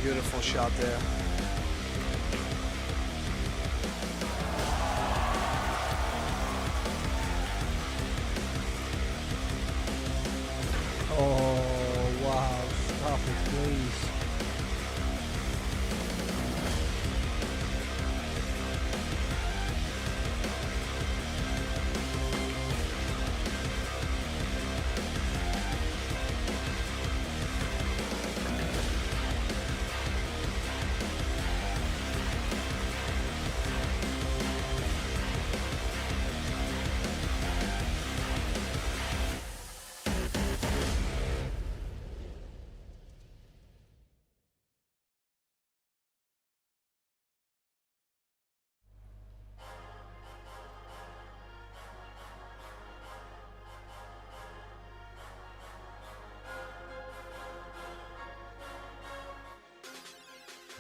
Beautiful shot there. Oh, wow. Stop it, please.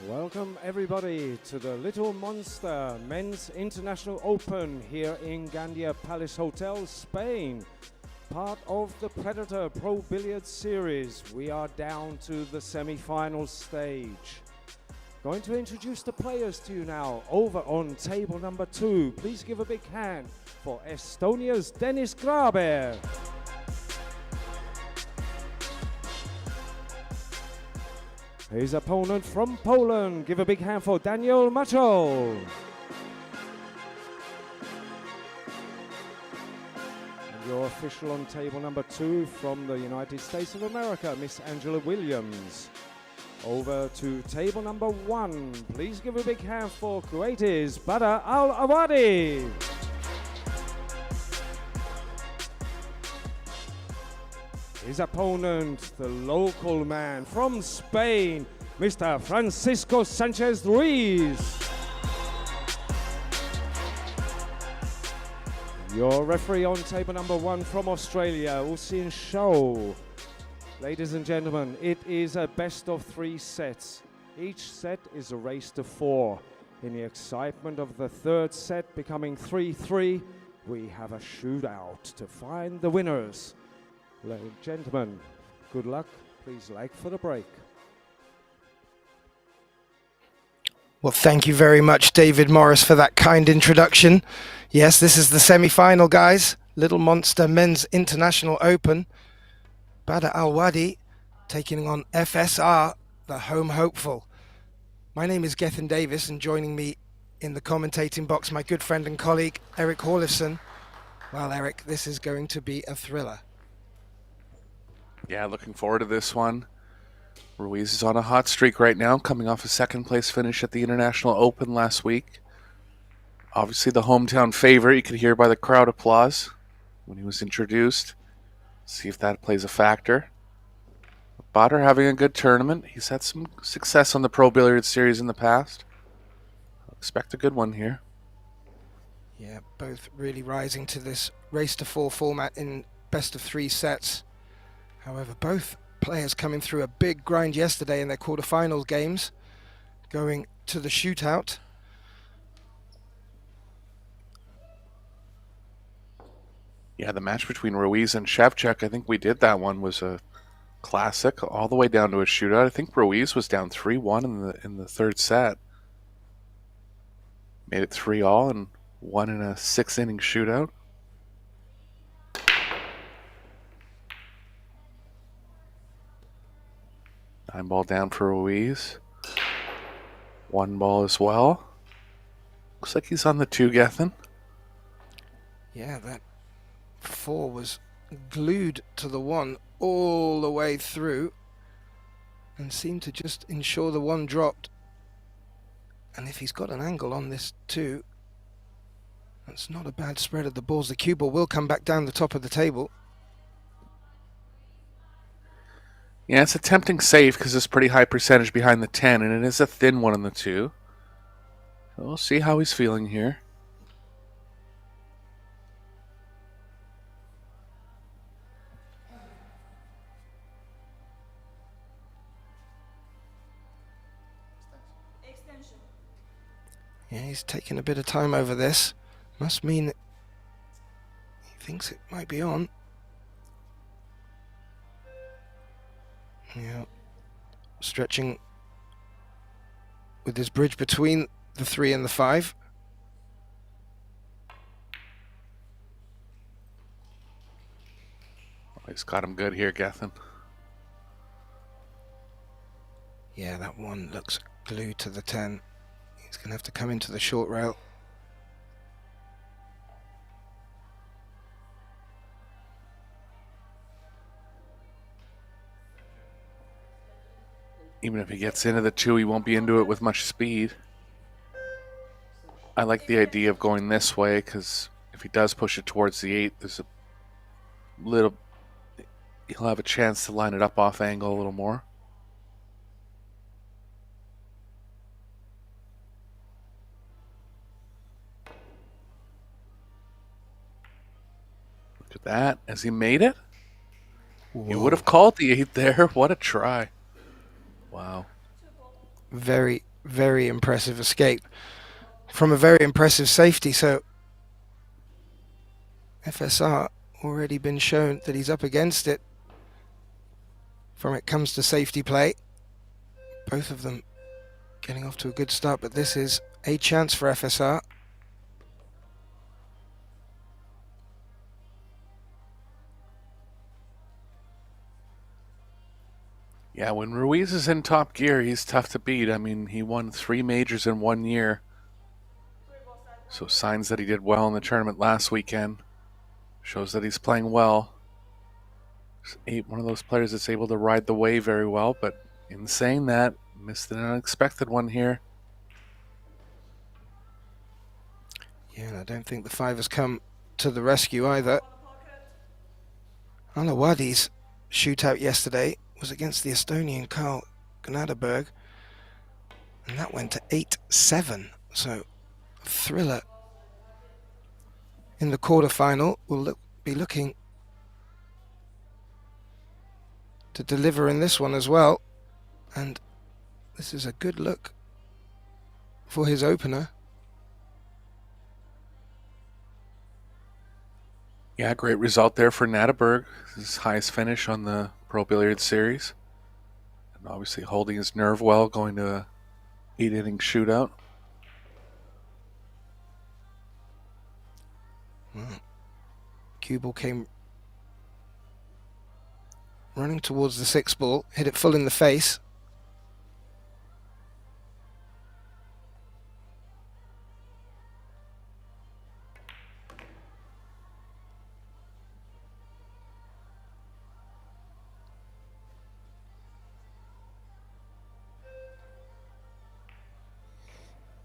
Welcome everybody to the Little Monster Men's International Open here in Gandia Palace Hotel, Spain. Part of the Predator Pro Billiard Series. We are down to the semi-final stage. Going to introduce the players to you now. Over on table number 2, please give a big hand for Estonia's Dennis Graber. His opponent from Poland, give a big hand for Daniel Macho. Your official on table number 2 from the United States of America, Miss Angela Williams. Over to table number 1, please give a big hand for Kuwaitis Badr Alawadi. His opponent, the local man from Spain, Mr. Francisco Sanchez Ruiz. Your referee on table number 1 from Australia, Usin Show. Ladies and gentlemen, it is a best of 3 sets. Each set is a race to 4. In the excitement of the third set becoming 3-3, we have a shootout to find the winners. Ladies and gentlemen, good luck. Please leg for the break. Well, thank you very much, David Morris, for that kind introduction. Yes, this is the semi-final, guys. Little Monster Men's International Open. Badr Alawadi taking on FSR, the home hopeful. My name is Gethin Davis, and joining me in the commentating box, my good friend and colleague, Eric Horlifson. Well, Eric, this is going to be a thriller. Yeah, looking forward to this one. Ruiz is on a hot streak right now, coming off a second-place finish at the International Open last week. Obviously the hometown favorite, you could hear by the crowd applause when he was introduced. See if that plays a factor. Badr having a good tournament. He's had some success on the Pro Billiard Series in the past. Expect a good one here. Yeah, both really rising to this race to 4 format in best of 3 sets. However, both players coming through a big grind yesterday in their quarterfinals games, going to the shootout. Yeah, the match between Ruiz and Shevchuk, I think we did that one, was a classic, all the way down to a shootout. I think Ruiz was down 3-1 in the third set. Made it 3-all and won in a 6-inning shootout. Nine ball down for Ruiz. 1 ball as well. Looks like he's on the 2, Gethin. Yeah, that 4 was glued to the 1 all the way through and seemed to just ensure the 1 dropped. And if he's got an angle on this 2, that's not a bad spread of the balls. The cue ball will come back down the top of the table. Yeah, it's a tempting save because it's pretty high percentage behind the 10, and it is a thin one on the 2. So we'll see how he's feeling here. He's taking a bit of time over this. Must mean that he thinks it might be on. Yeah. Stretching with his bridge between the 3 and the 5. He's got him good here, Gethin. Yeah, that one looks glued to the 10. He's going to have to come into the short rail. Even if he gets into the 2, he won't be into it with much speed. I like the idea of going this way, because if he does push it towards the 8, there's a little... he'll have a chance to line it up off angle a little more. Look at that. Has he made it? Whoa. He would have called the 8 there. What a try. Wow. Very, very impressive escape from a very impressive safety. So FSR already been shown that he's up against it from it comes to safety play. Both of them getting off to a good start, but this is a chance for FSR. Yeah, when Ruiz is in top gear, he's tough to beat. I mean, he won 3 majors in 1 year. So signs that he did well in the tournament last weekend. Shows that he's playing well. One of those players that's able to ride the wave very well, but in saying that, missed an unexpected one here. Yeah, and I don't think the 5 has come to the rescue either. Alawadi's shootout yesterday was against the Estonian Carl Gnadaberg, and that went to 8-7. So, thriller in the quarterfinal. Will be looking to deliver in this one as well, and this is a good look for his opener. Yeah, great result there for Gnadaberg. His highest finish on the Pro Billiard Series. And obviously holding his nerve well, going to a 8-inning shootout. Well, cue ball came running towards the 6 ball, hit it full in the face.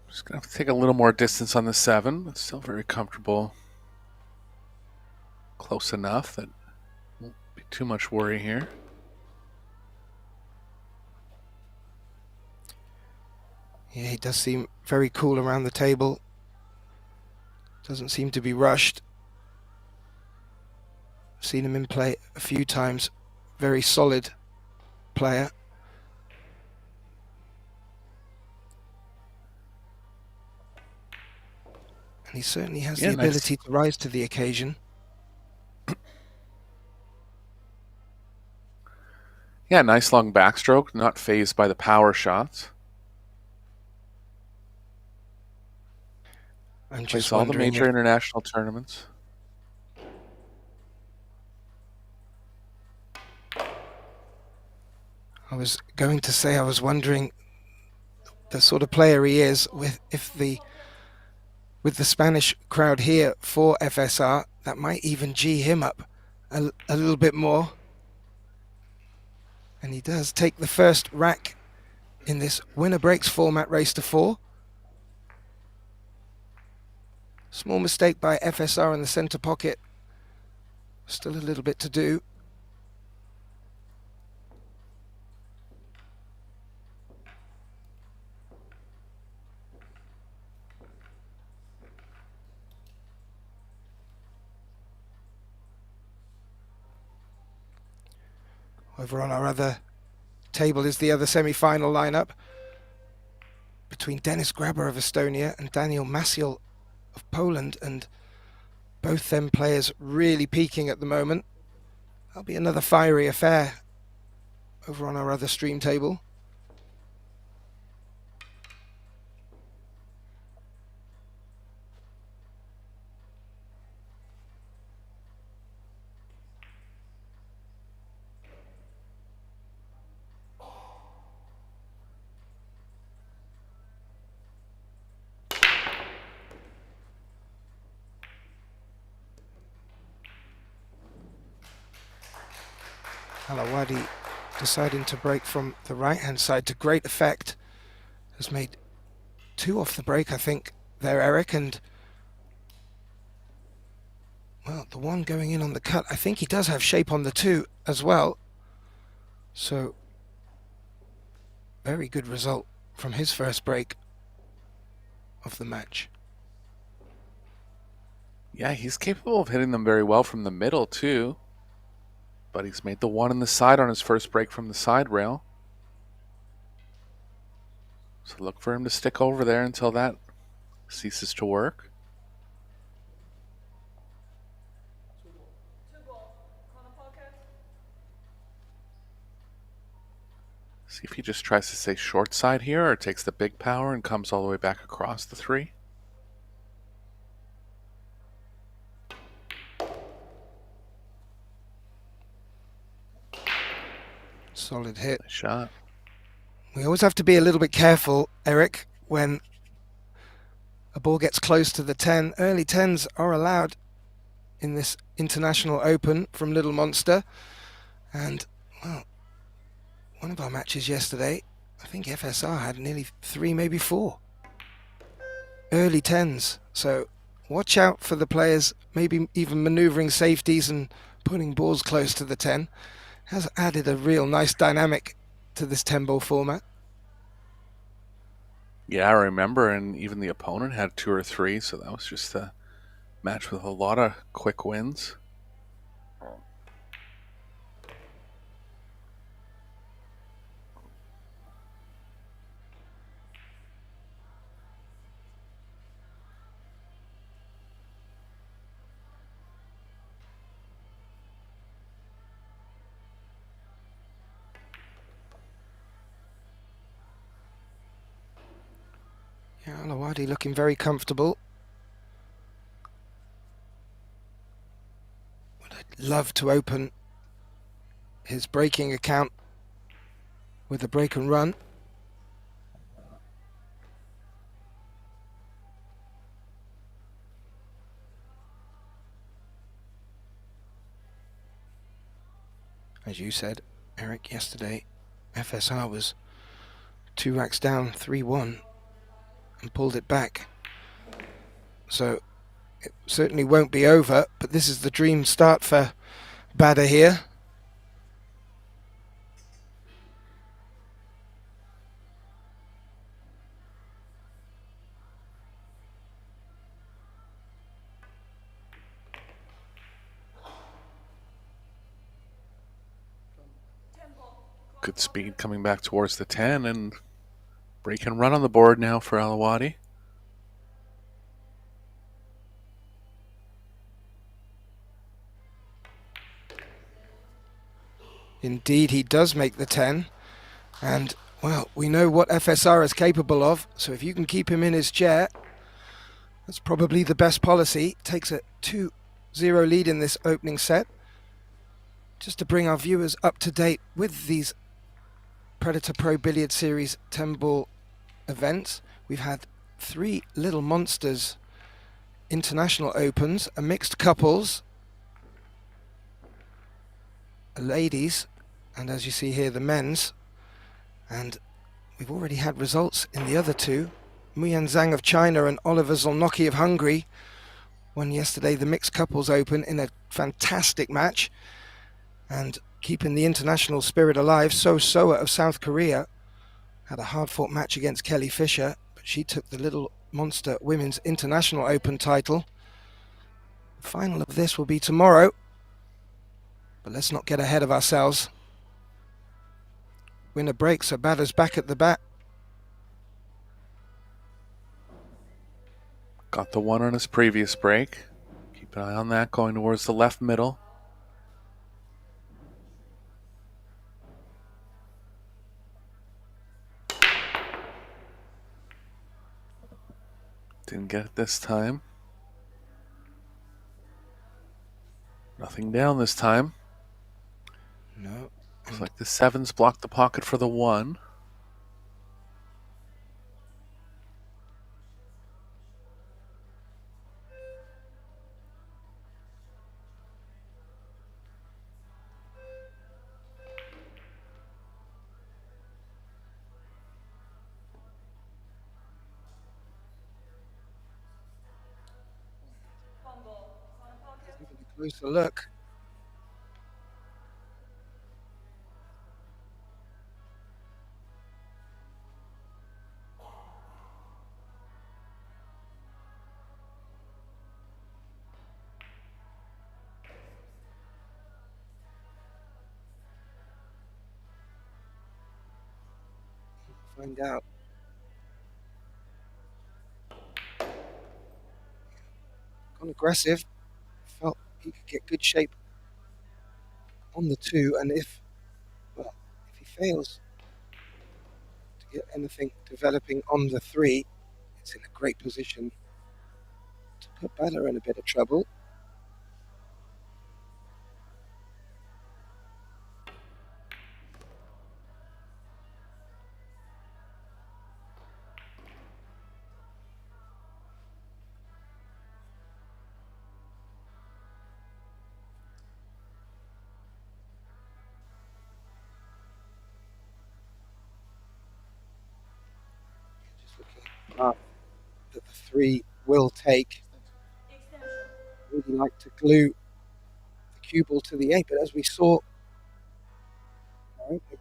Just going to have to take a little more distance on the 7, but still very comfortable. Close enough that won't be too much worry here. Yeah, he does seem very cool around the table. Doesn't seem to be rushed. Seen him in play a few times. Very solid player. And he certainly has the ability to rise to the occasion. Yeah, nice long backstroke, not fazed by the power shots. I'm just Plays all the major if international tournaments. I was going to say, I was wondering the sort of player he is with the Spanish crowd here for FSR, that might even G him up a little bit more. And he does take the first rack in this winner breaks format race to 4. Small mistake by FSR in the center pocket. Still a little bit to do. Over on our other table is the other semi-final lineup between Denis Graber of Estonia and Daniel Masiel of Poland, and both them players really peaking at the moment. That'll be another fiery affair over on our other stream table. Alawadi deciding to break from the right-hand side to great effect. Has made 2 off the break, I think, there, Eric, and well, the one going in on the cut, I think he does have shape on the 2 as well. So, very good result from his first break of the match. Yeah, he's capable of hitting them very well from the middle, too. But he's made the 1 on the side on his first break from the side rail. So look for him to stick over there until that ceases to work. See if he just tries to stay short side here or takes the big power and comes all the way back across the 3. Solid hit. Nice shot. We always have to be a little bit careful, Eric, when a ball gets close to the 10. Early 10s are allowed in this International Open from Little Monster. And, well, one of our matches yesterday, I think FSR had nearly 3, maybe 4. Early 10s. So watch out for the players, maybe even manoeuvring safeties and putting balls close to the 10. Has added a real nice dynamic to this 10-ball format. Yeah, I remember, and even the opponent had 2 or 3, so that was just a match with a lot of quick wins. Yeah, Alawadi looking very comfortable. Would I'd love to open his breaking account with a break and run. As you said, Eric, yesterday, FSR was 2 racks down, 3-1. And pulled it back. So it certainly won't be over, but this is the dream start for Bader here. Good speed coming back towards the 10, and break and run on the board now for Alawadi. Indeed, he does make the 10. And, well, we know what FSR is capable of. So if you can keep him in his chair, that's probably the best policy. Takes a 2-0 lead in this opening set. Just to bring our viewers up to date with these Predator Pro Billiard Series 10-ball events. We've had 3 Little Monsters International Opens, a mixed couples, a ladies, and as you see here, the men's. And we've already had results in the other 2. Muyan Zhang of China and Oliver Zolnocki of Hungary won yesterday the Mixed Couples Open in a fantastic match. And keeping the international spirit alive, So Soa of South Korea had a hard-fought match against Kelly Fisher, but she took the Little Monster Women's International Open title. The final of this will be tomorrow, but let's not get ahead of ourselves. Winner breaks, so Bader's back at the bat. Got the one on his previous break. Keep an eye on that, going towards the left middle. Didn't get it this time. Nothing down this time. No. Looks like the 7's blocked the pocket for the 1. Having a closer look. Find out. Gone aggressive. Felt he could get good shape on the 2, and if he fails to get anything developing on the 3, it's in a great position to put Bada in a bit of trouble. Just looking at the path that the 3 will take. Really like to glue the cue ball to the 8, but as we saw,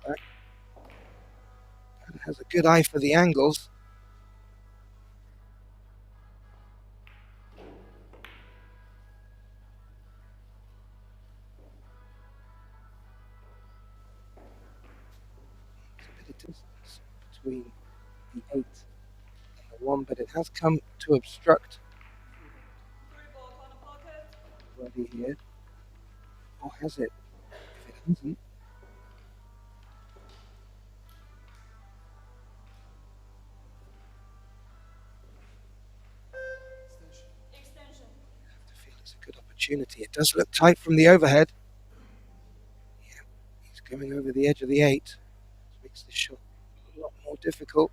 back, has a good eye for the angles. There's a bit of distance between the 8 and the 1, but it has come to obstruct already here. Or has it? If it hasn't, I have to feel it's a good opportunity. It does look tight from the overhead. Yeah, he's going over the edge of the 8. This makes the shot a lot more difficult.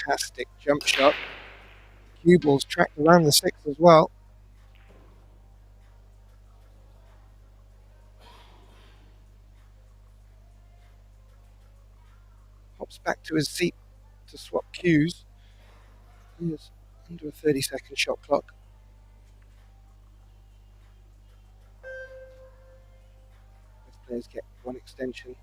Fantastic jump shot. Cue ball's tracked around the 6 as well. Hops back to his seat to swap cues. Here's under a 30-second shot clock. Both players get one extension.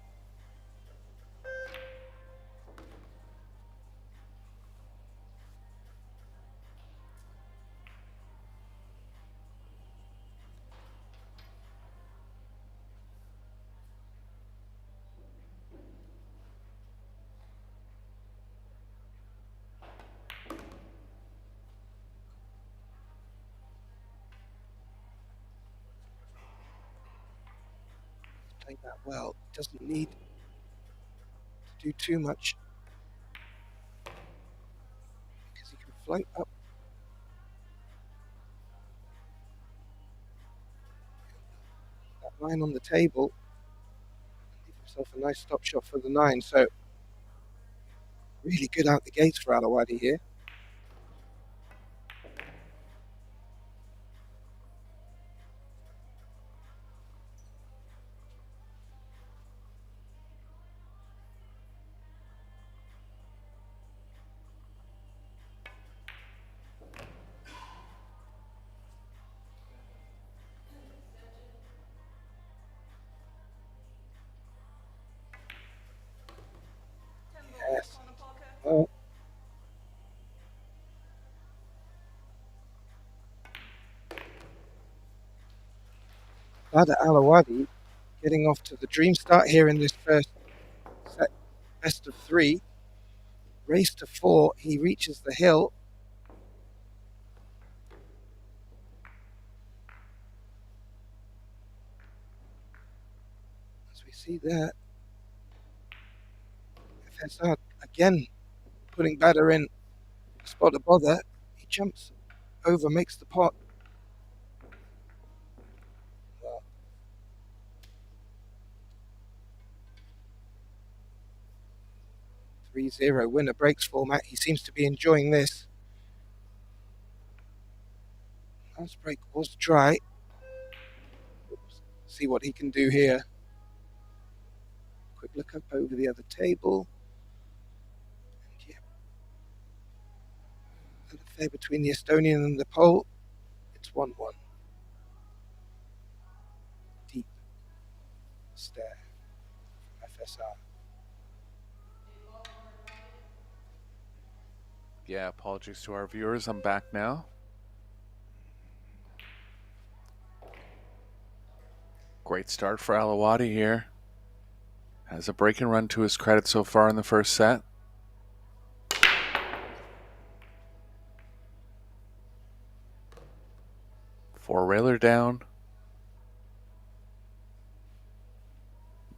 Played that well. Doesn't need to do too much because he can float up that line on the table and leave himself a nice stop shot for the 9. So really good out the gates for Alawadi here. Bada Alawadi getting off to the dream start here in this first set, best of 3. Race to 4, he reaches the hill. As we see there, FSR again putting Bada in a spot of bother. He jumps over, makes the pot. 3-0 winner breaks format. He seems to be enjoying this. Last break was dry. See what he can do here. Quick look up over the other table. And yeah, an affair between the Estonian and the Pole. It's 1-1. Deep stare from FSR. Yeah, apologies to our viewers. I'm back now. Great start for Alawadi here. Has a break and run to his credit so far in the first set. Four-railer down.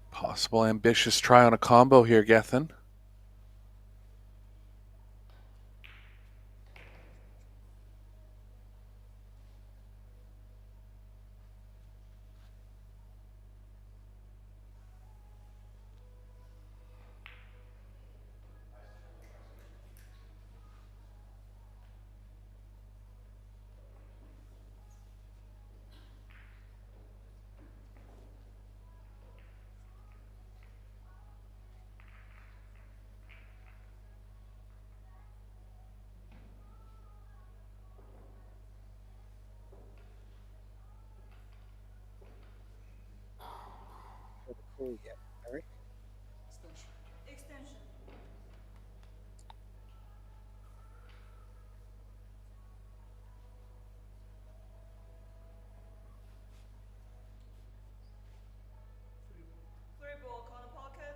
Possible ambitious try on a combo here, Gethin. Cool, yeah, Eric. Extension. Three ball corner pocket.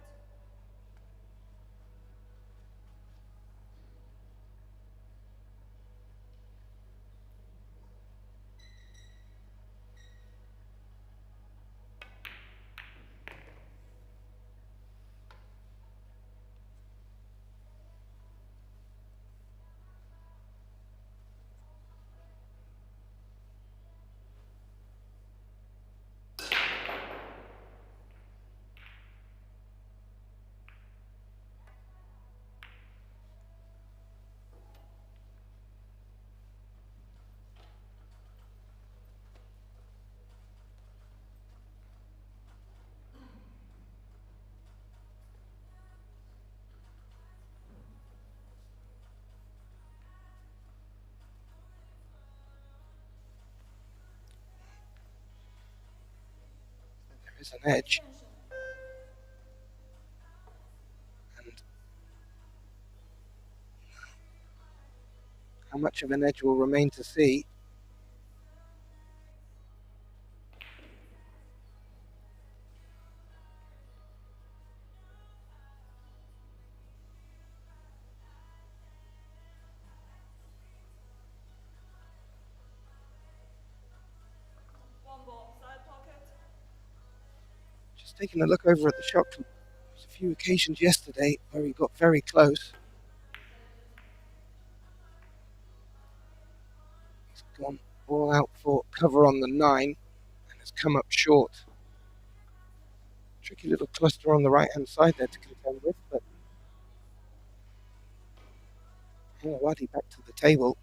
There is an edge. And how much of an edge will remain to see. One ball side pocket. Just taking a look over at the shot clock. There's a few occasions yesterday where he got very close. He's gone all out for cover on the 9 and has come up short. Tricky little cluster on the right hand side there to contend with, but Alawadi back to the table.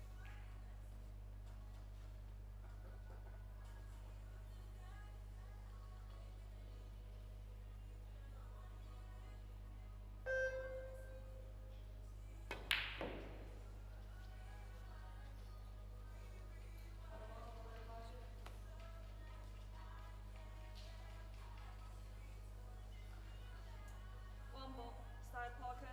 One ball side pocket.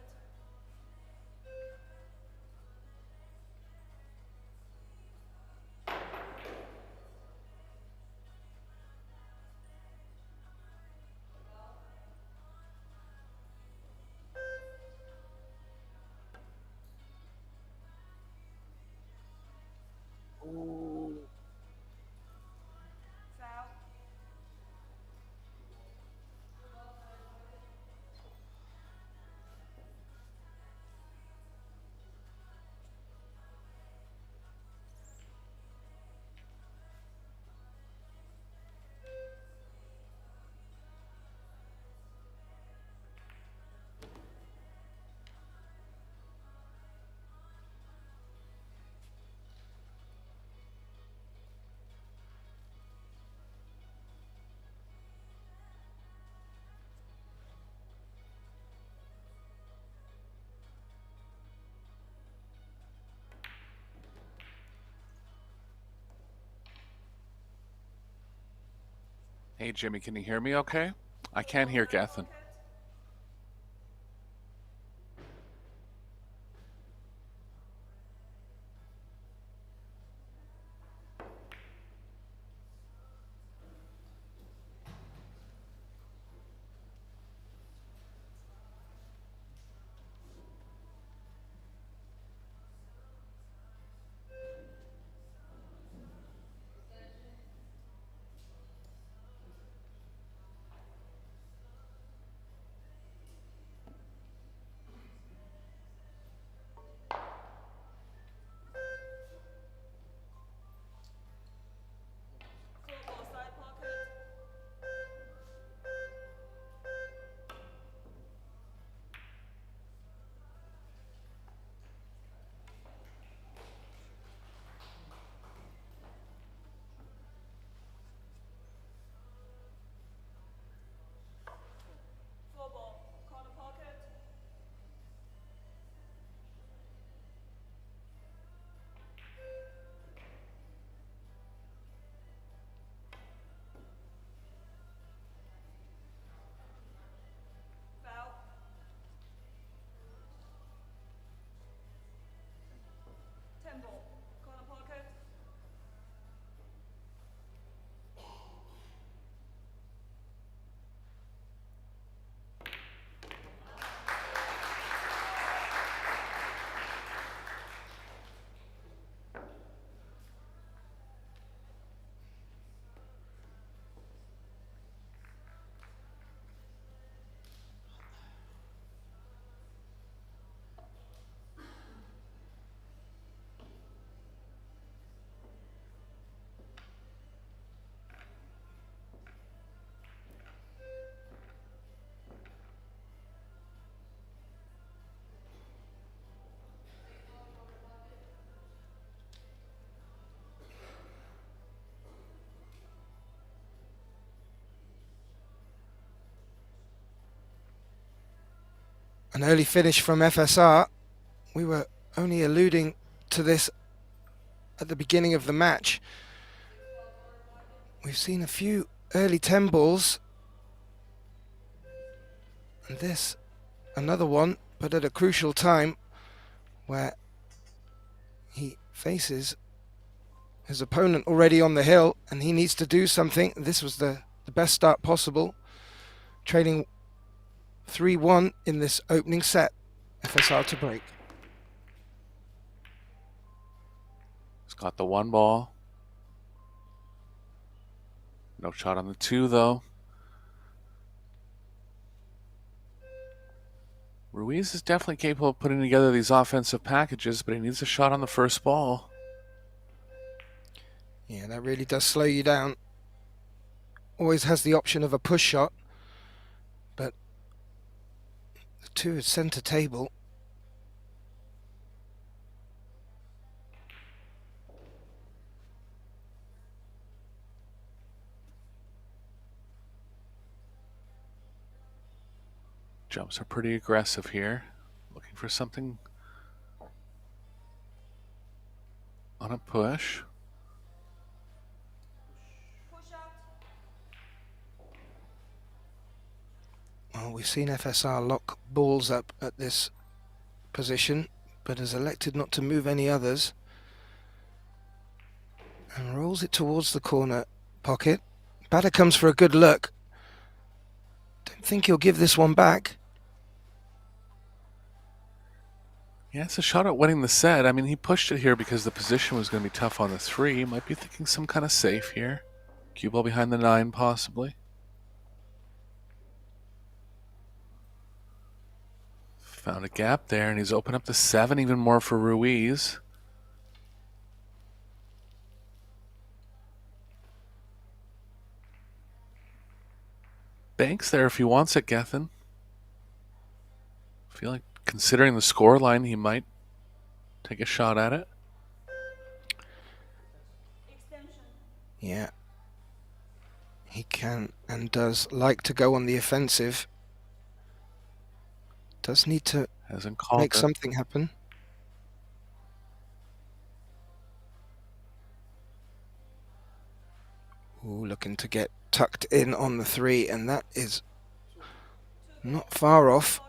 Hey, Jimmy, can you hear me okay? I can't hear Gethin. Four ball side pocket. Four ball corner pocket. Foul. Ten ball corner pocket. An early finish from FSR. We were only alluding to this at the beginning of the match. We've seen a few early 10 balls. And this, another one, but at a crucial time where he faces his opponent already on the hill and he needs to do something. This was the best start possible. Trailing 3-1 in this opening set. FSR to break. He's got the one ball. No shot on the two, though. Ruiz is definitely capable of putting together these offensive packages, but he needs a shot on the first ball. Yeah, that really does slow you down. Always has the option of a push shot, but the two is center table. Jumps are pretty aggressive here. Looking for something on a push. Push out. Well, we've seen FSR lock balls up at this position, but has elected not to move any others. And rolls it towards the corner pocket. Batter comes for a good look. Don't think he'll give this one back. Yeah, it's a shot at winning the set. I mean, he pushed it here because the position was going to be tough on the three. He might be thinking some kind of safe here. Cue ball behind the 9, possibly. Found a gap there, and he's opened up the 7 even more for Ruiz. Banks there if he wants it, Gethin. I feel like considering the score line, he might take a shot at it. Extension. Yeah. He can and does like to go on the offensive. Does need to Hasn't called make it. something happen. Ooh, looking to get tucked in on the 3, and that is not far off.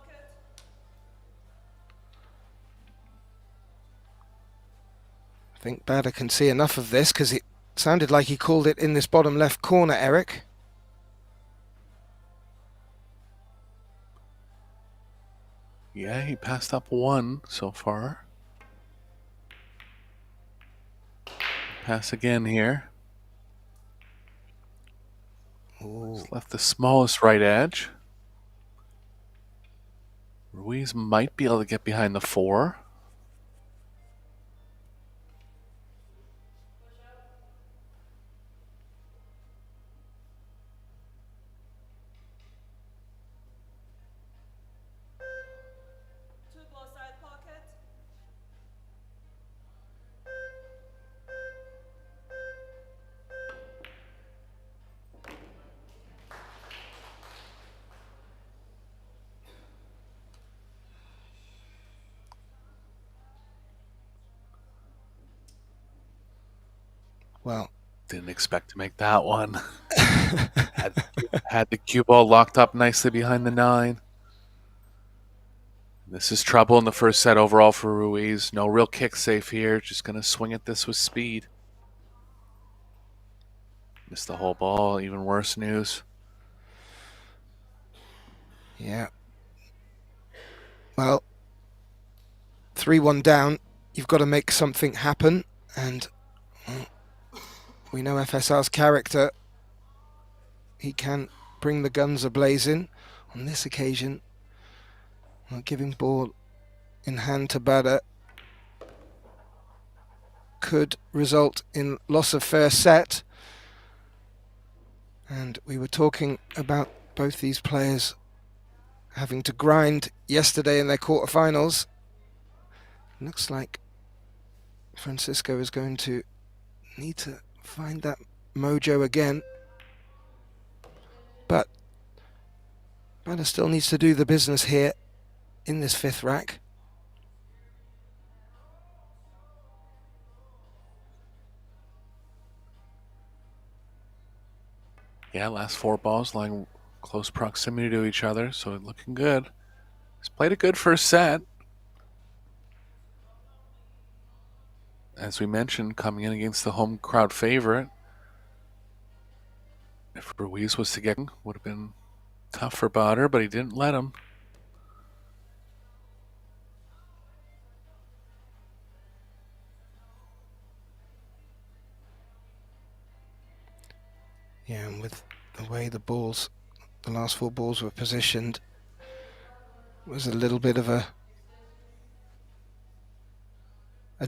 I think Bader can see enough of this because it sounded like he called it in this bottom left corner, Eric. Yeah, he passed up 1 so far. Pass again here. He's left the smallest right edge. Ruiz might be able to get behind the 4. Side pocket. Well, didn't expect to make that one. had the cue ball locked up nicely behind the 9. This is trouble in the first set overall for Ruiz. No real kick safe here. Just going to swing at this with speed. Missed the whole ball. Even worse news. Yeah. Well, 3-1 down. You've got to make something happen. And we know FSR's character. He can bring the guns a-blazing. On this occasion, giving ball in hand to Bader could result in loss of first set. And we were talking about both these players having to grind yesterday in their quarterfinals. Looks like Francisco is going to need to find that mojo again. But Bader still needs to do the business here in this 5th rack. Yeah, last 4 balls lying close proximity to each other, so looking good. He's played a good first set. As we mentioned, coming in against the home crowd favorite. If Ruiz was to get, would have been tough for Bader, but he didn't let him. Yeah, and with the way the last 4 balls were positioned, was a little bit of a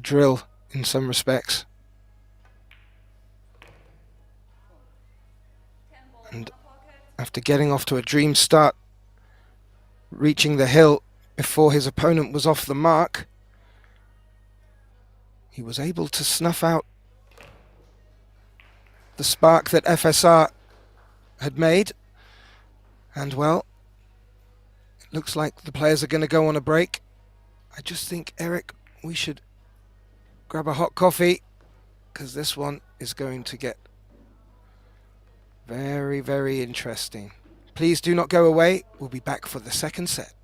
drill in some respects. And after getting off to a dream start, reaching the hill before his opponent was off the mark, he was able to snuff out the spark that FSR had made. And well, it looks like the players are going to go on a break. I just think, Eric, we should grab a hot coffee, because this one is going to get very, very interesting. Please do not go away. We'll be back for the 2nd set.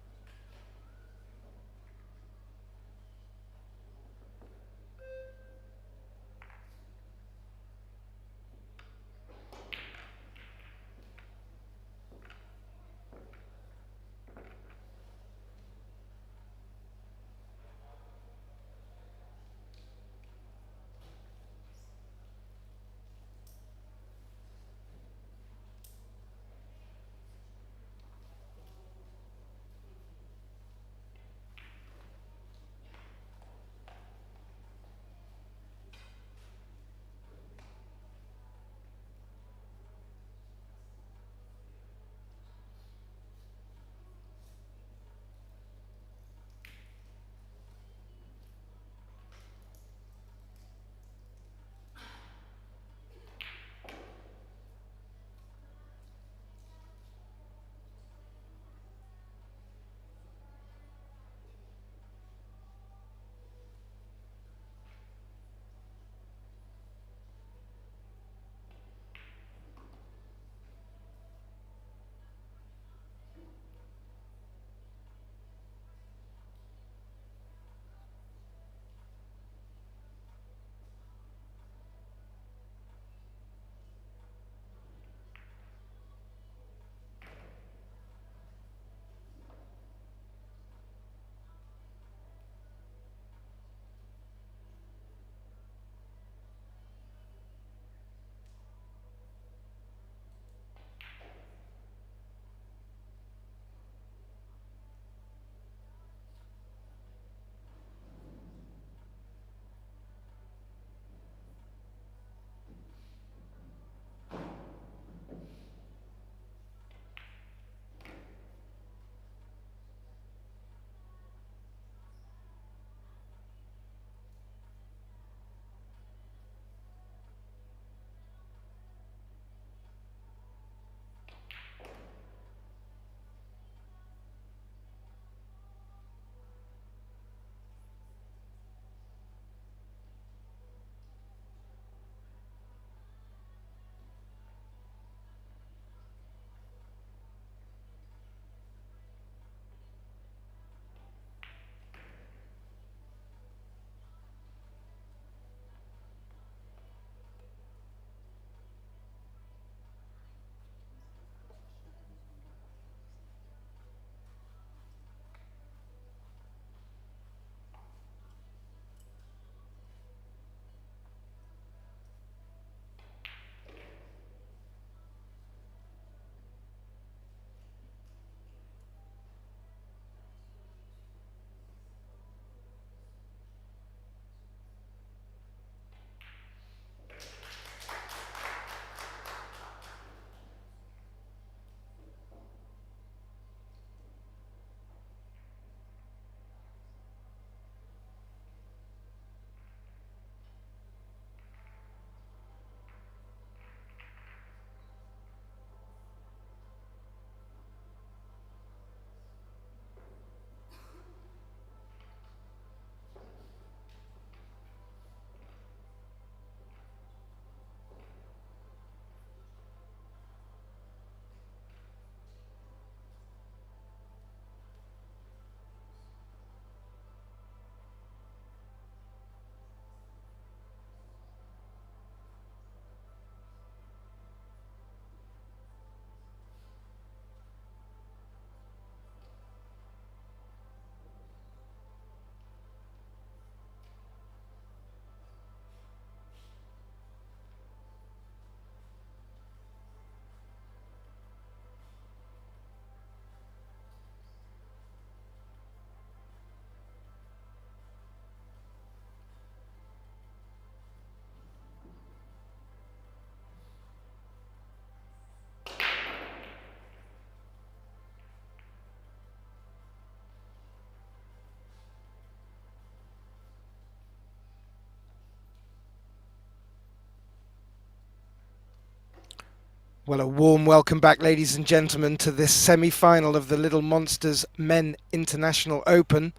Well, a warm welcome back, ladies and gentlemen, to this semi-final of the Little Monsters Men International Open.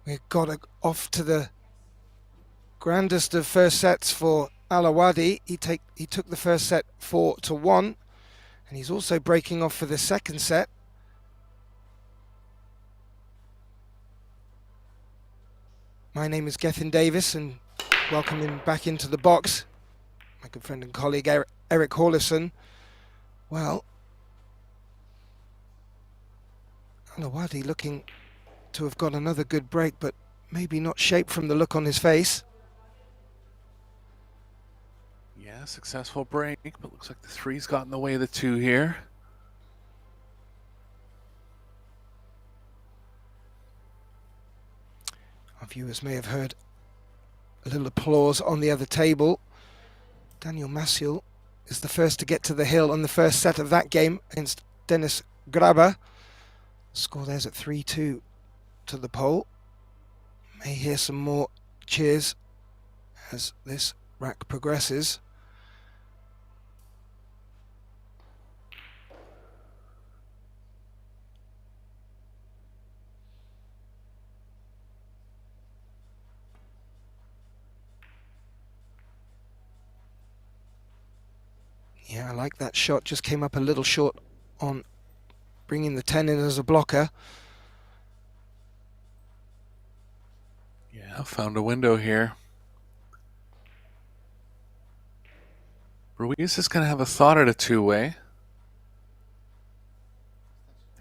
We've got off to the grandest of first sets for Alawadi. He took the first set 4-1, and he's also breaking off for the second set. My name is Gethin Davis, and welcoming back into the box my good friend and colleague Eric Horlison. Well, Alawadi looking to have got another good break, but maybe not shaped from the look on his face. Yeah, successful break, but looks like the 3's got in the way of the 2 here. Our viewers may have heard a little applause on the other table. Daniel Maciel is the first to get to the hill on the first set of that game against Dennis Graber. Score there's at 3-2 to the pole. May hear some more cheers as this rack progresses. Yeah, I like that shot. Just came up a little short on bringing the 10 in as a blocker. Yeah, found a window here. Ruiz is going to have a thought at a 2-way.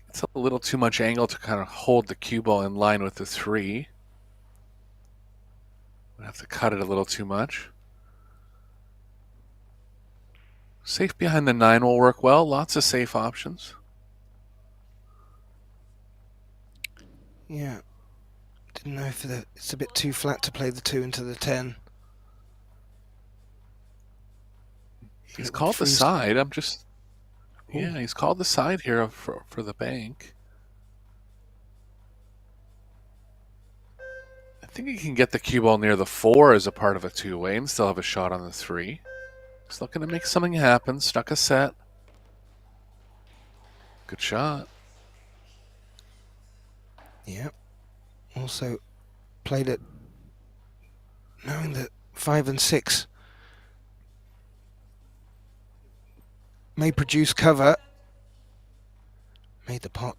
It's a little too much angle to kind of hold the cue ball in line with the 3. I have to cut it a little too much. Safe behind the 9 will work well. Lots of safe options. Yeah. Didn't know if it's a bit too flat to play the 2 into the 10. He's called the side. I'm just... Yeah, he's called the side here for the bank. I think he can get the cue ball near the 4 as a part of a 2-way and still have a shot on the 3. He's looking to make something happen. Stuck a set. Good shot. Yeah. Also played it knowing that 5 and 6 may produce cover. Made the pot.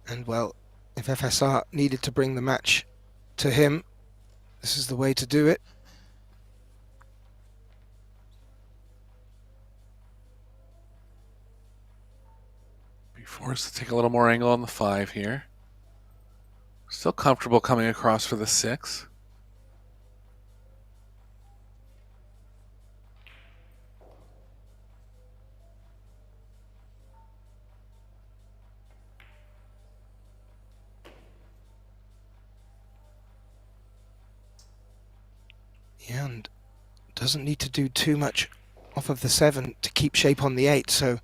And well, if FSR needed to bring the match to him, this is the way to do it. Be forced to take a little more angle on the 5 here. Still comfortable coming across for the 6. Yeah, and doesn't need to do too much off of the 7 to keep shape on the 8, so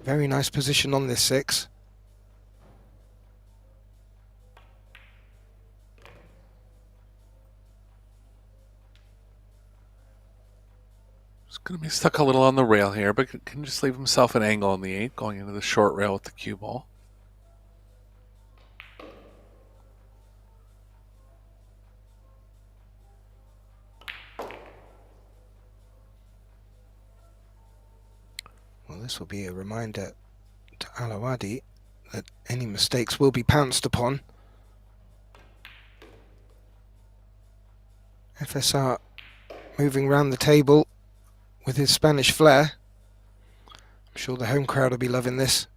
very nice position on this 6. He's going to be stuck a little on the rail here, but can just leave himself an angle on the 8 going into the short rail with the cue ball. Well, this will be a reminder to Alawadi that any mistakes will be pounced upon. FSR moving round the table with his Spanish flair. I'm sure the home crowd will be loving this.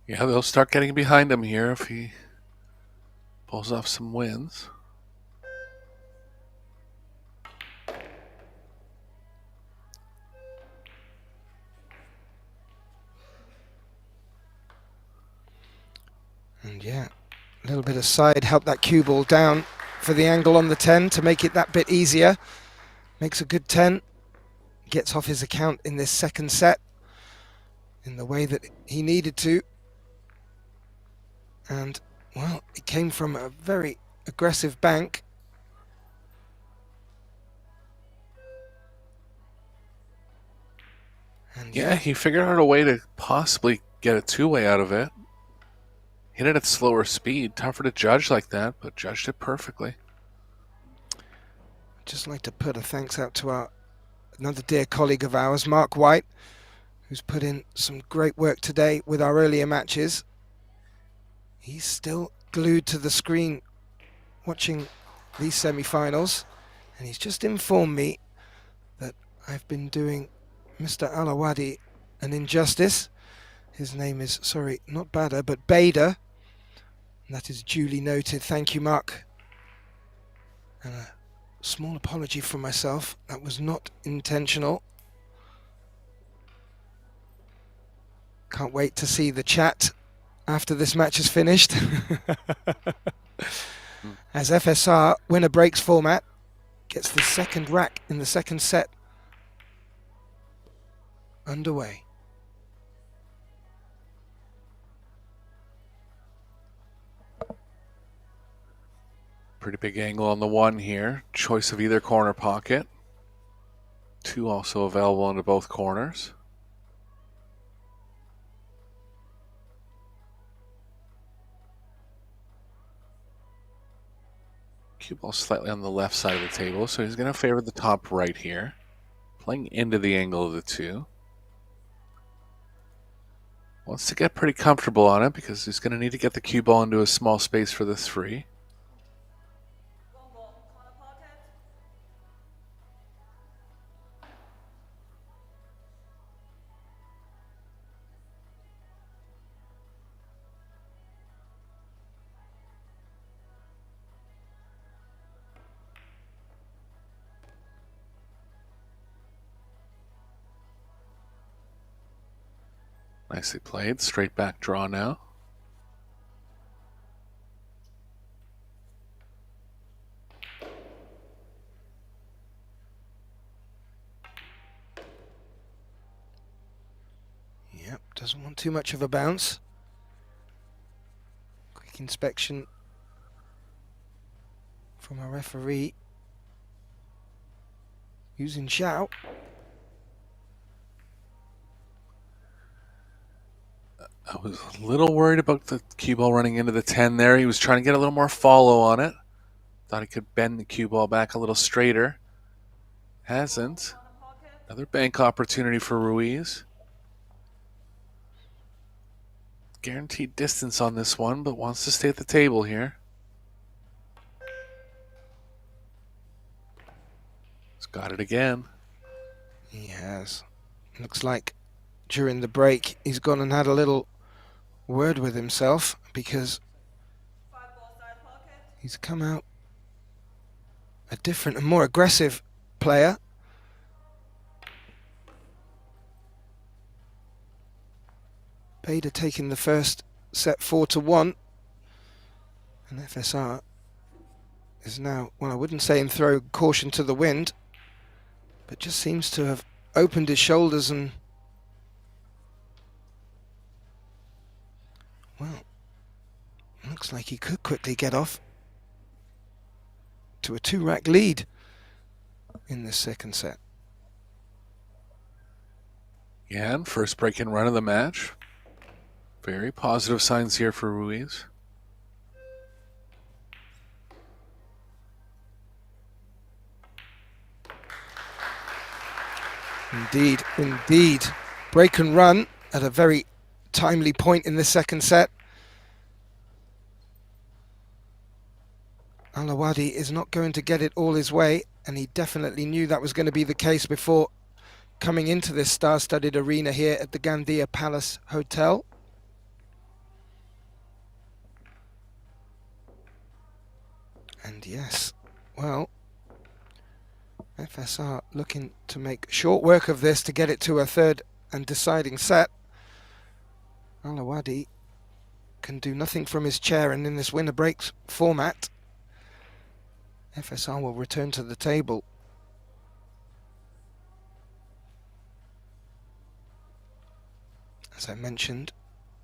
Yeah, they'll start getting behind him here if he pulls off some wins. And yeah, a little bit of side help that cue ball down for the angle on the 10 to make it that bit easier. Makes a good 10. gets off his account in this second set in the way that he needed to. And, well, it came from a very aggressive bank. And Yeah, he figured out a way to possibly get a two-way out of it. Hit it at slower speed. Tougher to judge like that, but judged it perfectly. just like to put a thanks out to another dear colleague of ours, Mark White, who's put in some great work today with our earlier matches. He's still glued to the screen watching these semi-finals, and he's just informed me that I've been doing Mr. Alawadi an injustice. His name is, sorry, not Bader, but Bader. And that is duly noted. Thank you, Mark. And a small apology from myself. That was not intentional. Can't wait to see the chat after this match is finished. As FSR winner breaks format gets the second rack in the second set underway. Pretty big angle on the one here. Choice of either corner pocket. Two also available into both corners. Cue ball slightly on the left side of the table, so he's going to favor the top right here. Playing into the angle of the two. Wants to get pretty comfortable on it because he's going to need to get the cue ball into a small space for the three. One ball, corner pocket. Nicely played. Straight back draw now. Yep, doesn't want too much of a bounce. Quick inspection from a referee using shout. I was a little worried about the cue ball running into the 10 there. He was trying to get a little more follow on it. Thought he could bend the cue ball back a little straighter. Hasn't. Corner pocket. Another bank opportunity for Ruiz. Guaranteed distance on this one, but wants to stay at the table here. He's got it again. He has. Looks like during the break he's gone and had a little word with himself, because 5 ball side pocket. he's come out a different and more aggressive player. Bader taking the first set 4-1, and FSR is now, well, I wouldn't say in throw caution to the wind, but just seems to have opened his shoulders and, well, looks like he could quickly get off to a 2-rack lead in this second set. Yeah, and first break-in run of the match. Very positive signs here for Ruiz. Indeed, indeed. Break and run at a very timely point in the second set. Alawadi is not going to get it all his way, and he definitely knew that was going to be the case before coming into this star-studded arena here at the Gandia Palace Hotel. And yes, well, FSR looking to make short work of this to get it to a third and deciding set. Alawadi can do nothing from his chair, and in this winner breaks format, FSR will return to the table. As I mentioned,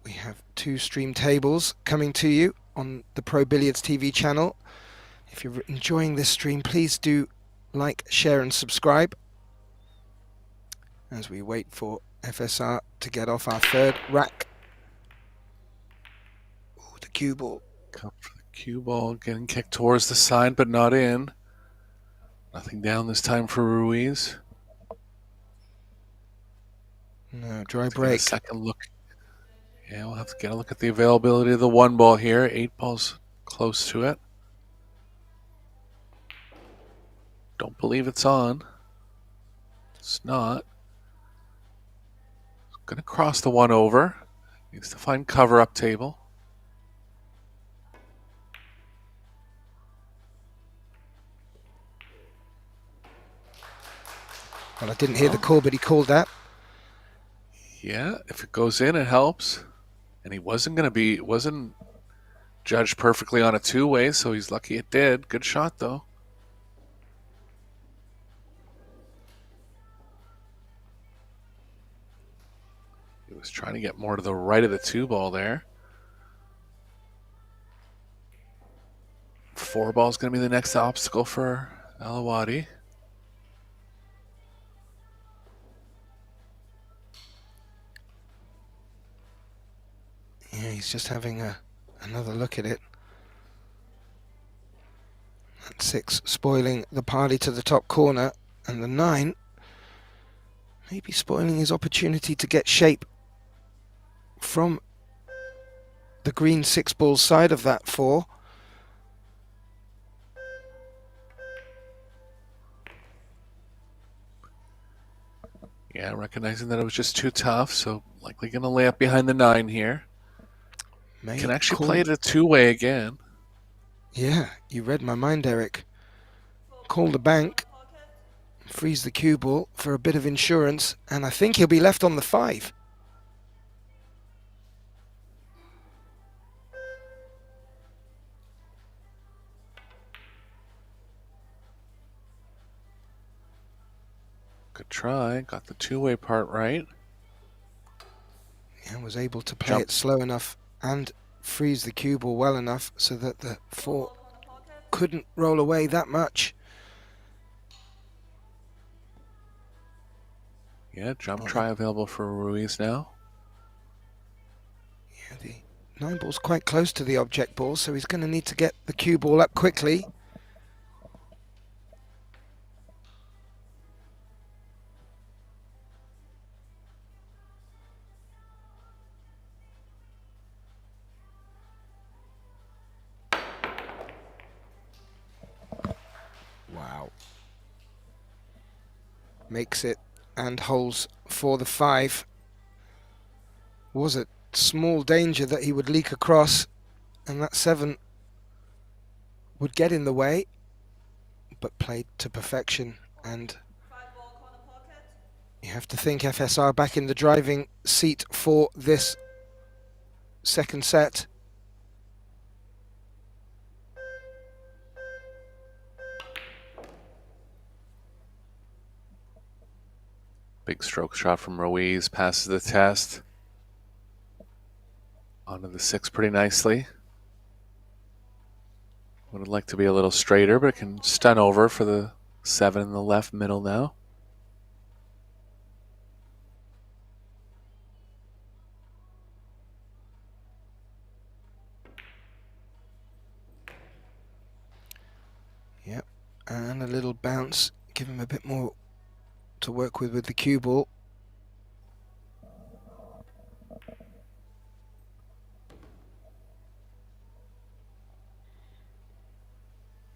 we have 2 stream tables coming to you on the Pro Billiards TV channel. If you're enjoying this stream, please do like, share and subscribe as we wait for FSR to get off our 3rd rack. Ooh, the cue ball. Come for the cue ball, getting kicked towards the side, but not in. Nothing down this time for Ruiz. No, dry Get a break. second look. Yeah, we'll have to get a look at the availability of the 1 ball here. 8 balls close to it. Don't believe it's on. It's not. Going to cross the 1 over. Needs to find cover-up table. Well, I didn't hear the call, but he called that. Yeah, if it goes in, it helps. And he wasn't judged perfectly on a 2-way, so he's lucky it did. Good shot, though. He was trying to get more to the right of the 2 ball there. 4 ball's going to be the next obstacle for Alawadi. Yeah, he's just having another look at it. That 6 spoiling the party to the top corner, and the 9 maybe spoiling his opportunity to get shape from the green 6 ball side of that 4. Yeah, recognizing that it was just too tough, so likely going to lay up behind the 9 here. Can actually play it a 2-way again. Yeah, you read my mind, Eric. Call the bank, freeze the cue ball for a bit of insurance, and I think he'll be left on the 5. Good try. Got the 2-way part right. Yeah, was able to play it slow enough and freeze the cue ball well enough so that the 4 couldn't roll away that much. Yeah, jump try available for Ruiz now. Yeah, the 9 ball's quite close to the object ball, so he's going to need to get the cue ball up quickly. Wow. Makes it and holds for the 5. Was a small danger that he would leak across and that 7 would get in the way, but played to perfection. And you have to think FSR back in the driving seat for this second set. Big stroke shot from Ruiz, passes the test. Onto the 6 pretty nicely. Would have liked to be a little straighter, but it can stun over for the 7 in the left middle now. Yep, and a little bounce, give him a bit more to work with the cue ball.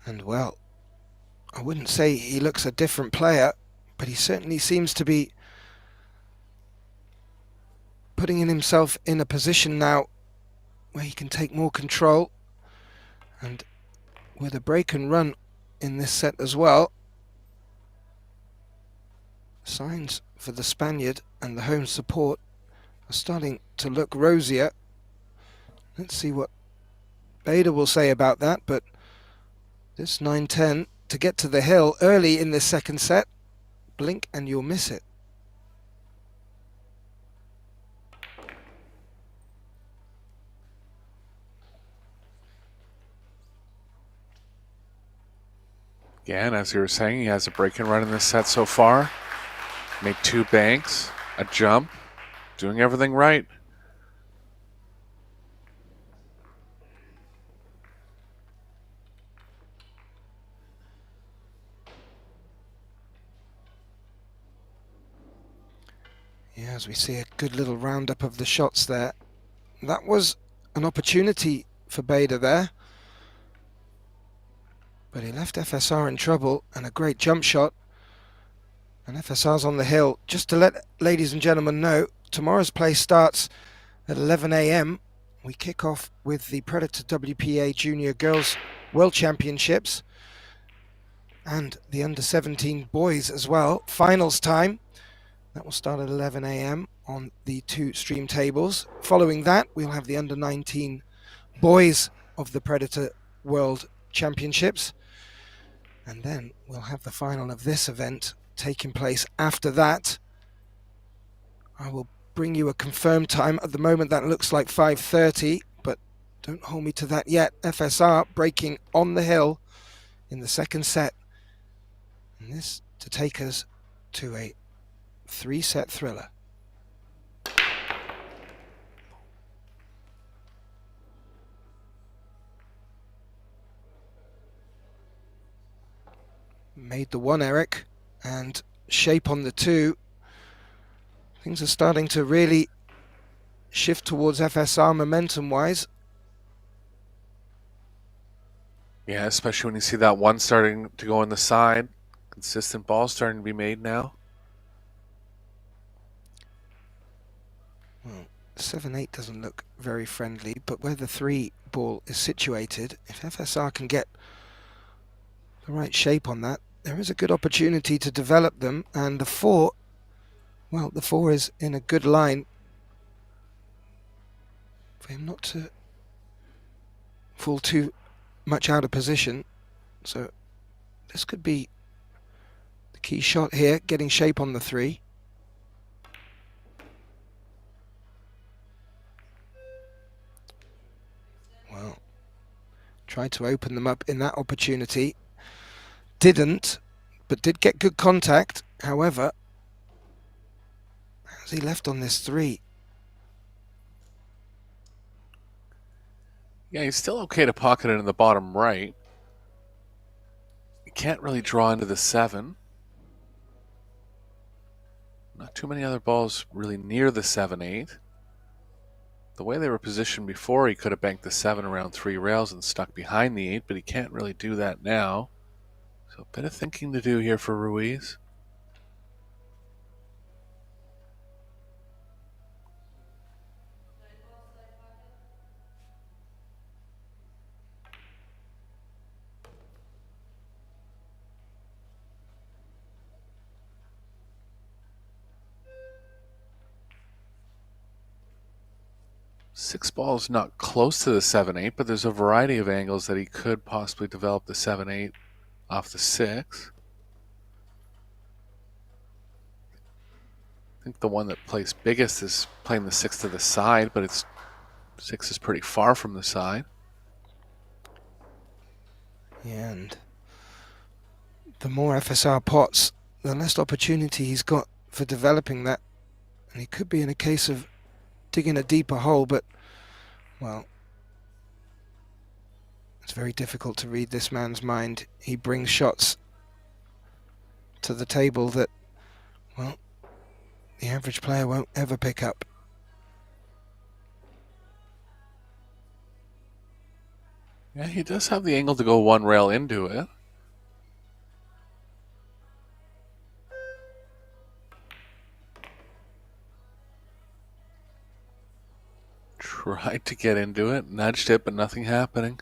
And well, I wouldn't say he looks a different player, but he certainly seems to be putting himself in a position now where he can take more control, and with a break and run in this set as well, signs for the Spaniard and the home support are starting to look rosier. Let's see what Beda will say about that, but this 9-10 to get to the hill early in this second set, blink and you'll miss it. Again, as you were saying, he has a break and run in this set so far. Made 2 banks, a jump, doing everything right. Yeah, as we see a good little roundup of the shots there. That was an opportunity for Bader there. But he left FSR in trouble, and a great jump shot. And FSR's on the hill. Just to let ladies and gentlemen know, tomorrow's play starts at 11 a.m. We kick off with the Predator WPA Junior Girls World Championships and the Under-17 boys as well. Finals time. That will start at 11 a.m. on the 2 stream tables. Following that, we'll have the Under-19 boys of the Predator World Championships. And then we'll have the final of this event taking place after that. I will bring you a confirmed time. At the moment, that looks like 5:30, but don't hold me to that yet. FSR breaking on the hill in the second set. And this to take us to a 3-set thriller. Made the 1, Eric, and shape on the 2. Things are starting to really shift towards FSR momentum-wise. Yeah, especially when you see that 1 starting to go on the side. Consistent ball starting to be made now. Well, 7-8 doesn't look very friendly, but where the 3 ball is situated, if FSR can get the right shape on that, there is a good opportunity to develop them. And the 4, well, the 4 is in a good line for him not to fall too much out of position. So this could be the key shot here, getting shape on the 3. Well, tried to open them up in that opportunity. Didn't, but did get good contact. However, how's he left on this 3? Yeah, he's still okay to pocket it in the bottom right. He can't really draw into the 7. Not too many other balls really near the 7-8. The way they were positioned before, he could have banked the 7 around 3 rails and stuck behind the 8, but he can't really do that now. So a bit of thinking to do here for Ruiz. Six ball's not close to the 7-8, but there's a variety of angles that he could possibly develop the 7-8 off the 6. I think the one that plays biggest is playing the 6 to the side, but it's 6 is pretty far from the side. Yeah, and the more FSR pots, the less opportunity he's got for developing that. And he could be in a case of digging a deeper hole, but, well, it's very difficult to read this man's mind. He brings shots to the table that, well, the average player won't ever pick up. Yeah, he does have the angle to go 1 rail into it. Tried to get into it, nudged it, but nothing happening.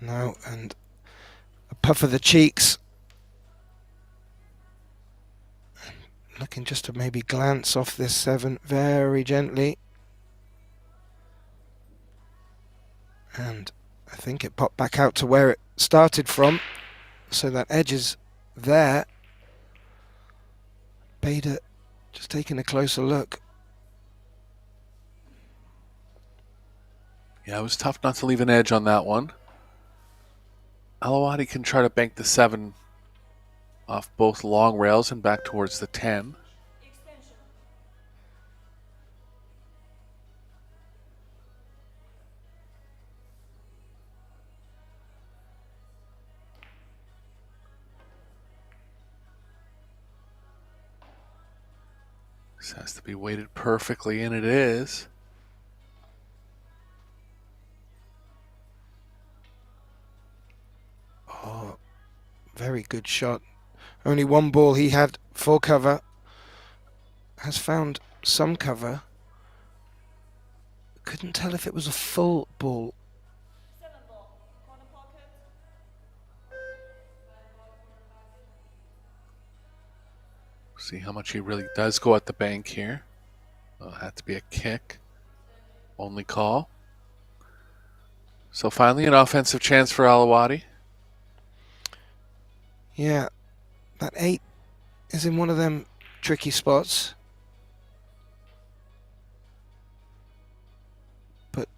No, and a puff of the cheeks. Looking just to maybe glance off this 7 very gently. And I think it popped back out to where it started from. So that edge is there. Bader just taking a closer look. Yeah, it was tough not to leave an edge on that one. Alawadi can try to bank the 7 off both long rails and back towards the 10. Extension. This has to be weighted perfectly, and it is. Oh, very good shot. Only one ball he had for cover. Has found some cover. Couldn't tell if it was a full ball. 7 ball. Corner pocket. See how much he really does go at the bank here. It'll have to be a kick. Only call. So finally an offensive chance for Alawadi. Yeah, that 8 is in one of them tricky spots. But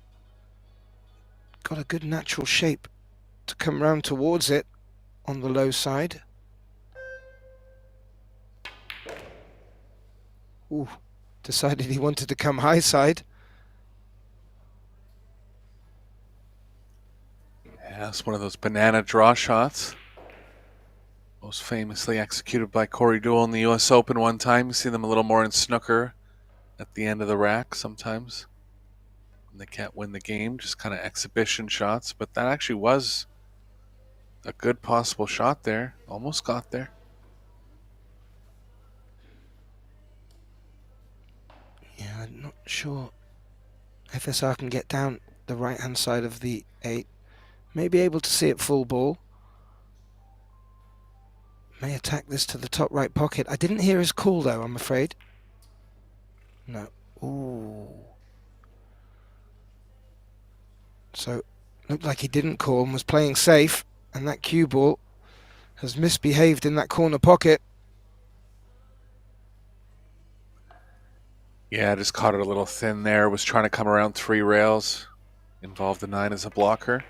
got a good natural shape to come round towards it on the low side. Ooh, decided he wanted to come high side. Yeah, that's one of those banana draw shots. Most famously executed by Corey Deuel in the US Open one time. You see them a little more in snooker at the end of the rack sometimes. When they can't win the game, just kind of exhibition shots. But that actually was a good possible shot there. Almost got there. Yeah, I'm not sure FSR can get down the right hand side of the 8. May be able to see it full ball. May attack this to the top right pocket. I didn't hear his call though, I'm afraid. No. Ooh. So, looked like he didn't call and was playing safe. And that cue ball has misbehaved in that corner pocket. Yeah, just caught it a little thin there. Was trying to come around 3 rails. Involved the 9 as a blocker.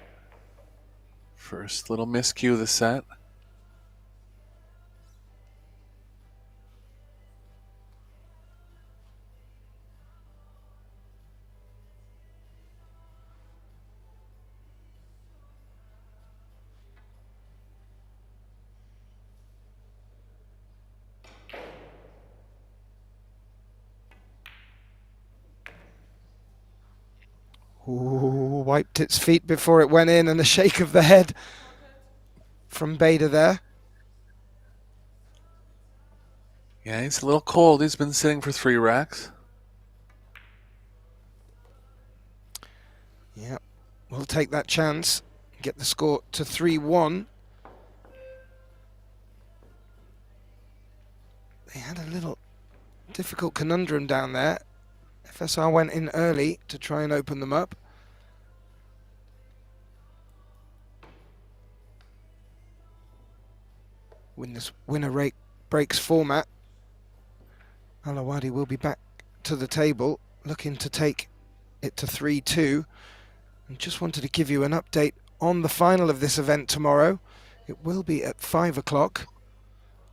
First little miscue of the set. Ooh, wiped its feet before it went in, and a shake of the head from Beta there. Yeah, he's a little cold. He's been sitting for 3 racks. Yeah, we'll take that chance. Get the score to 3-1. They had a little difficult conundrum down there. FSR went in early to try and open them up. Win this winner breaks format. Alawadi will be back to the table, looking to take it to 3-2. And just wanted to give you an update on the final of this event tomorrow. It will be at 5 o'clock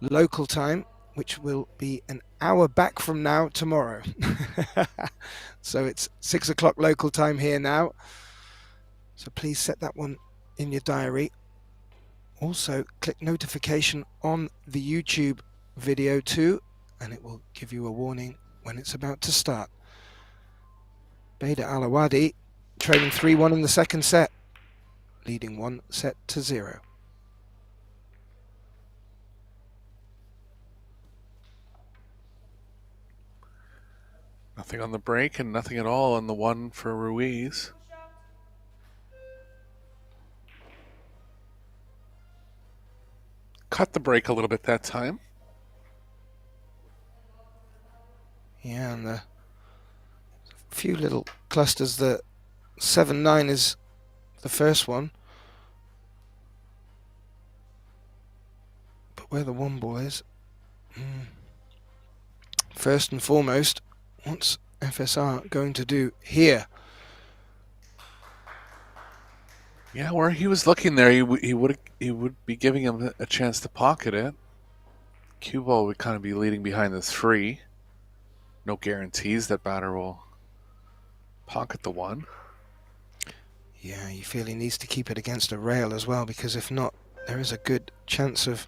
local time, which will be an hour back from now tomorrow. So it's 6 o'clock local time here now. So please set that one in your diary. Also, click notification on the YouTube video too, and it will give you a warning when it's about to start. Beda Alawadi trailing 3-1 in the second set, leading 1-0. Nothing on the break and nothing at all on the 1 for Ruiz. Cut the break a little bit that time. Yeah, and a few little clusters. The 7-9 is the first one. But where the 1 ball is, first and foremost, what's FSR going to do here? Yeah, where he was looking there, he would be giving him a chance to pocket it. Cue ball would kind of be leading behind the 3. No guarantees that batter will pocket the 1. Yeah, you feel he needs to keep it against a rail as well, because if not, there is a good chance of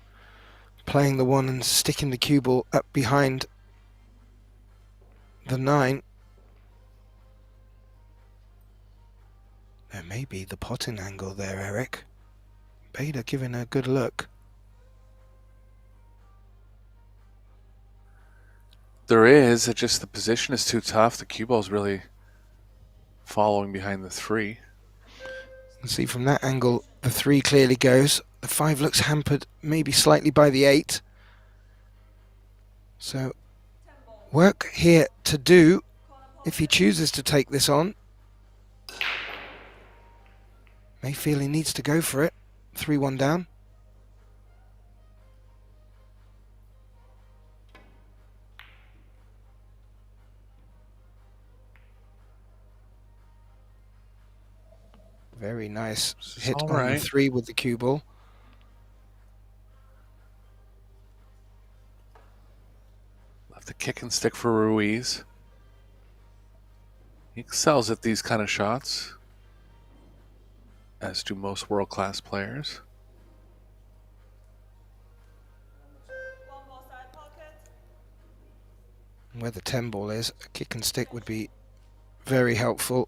playing the 1 and sticking the cue ball up behind the 9. There may be the potting angle there, Eric. Bader giving a good look. There is, it's just the position is too tough. The cue ball's really following behind the 3. You can see from that angle, the 3 clearly goes. The 5 looks hampered maybe slightly by the 8. So, work here to do if he chooses to take this on. May feel he needs to go for it. 3-1 down. Very nice hit all on the right. 3 with the cue ball. Left the kick and stick for Ruiz. He excels at these kind of shots, as do most world-class players. One more side pocket. Where the 10 ball is, a kick and stick would be very helpful.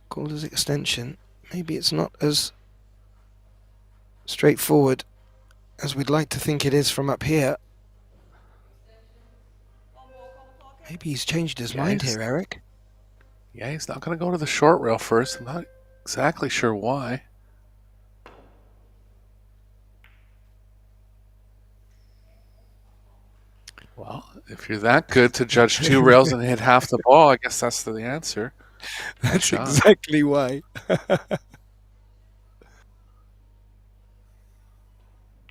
Called as extension. Maybe it's not as straightforward as we'd like to think it is from up here. One more corner pocket. Maybe he's changed his mind Yes. here, Eric. Yeah, he's not going to go to the short rail first. I'm not exactly sure why. Well, if you're that good to judge 2 rails and hit half the ball, I guess that's the answer. That's shot. exactly why.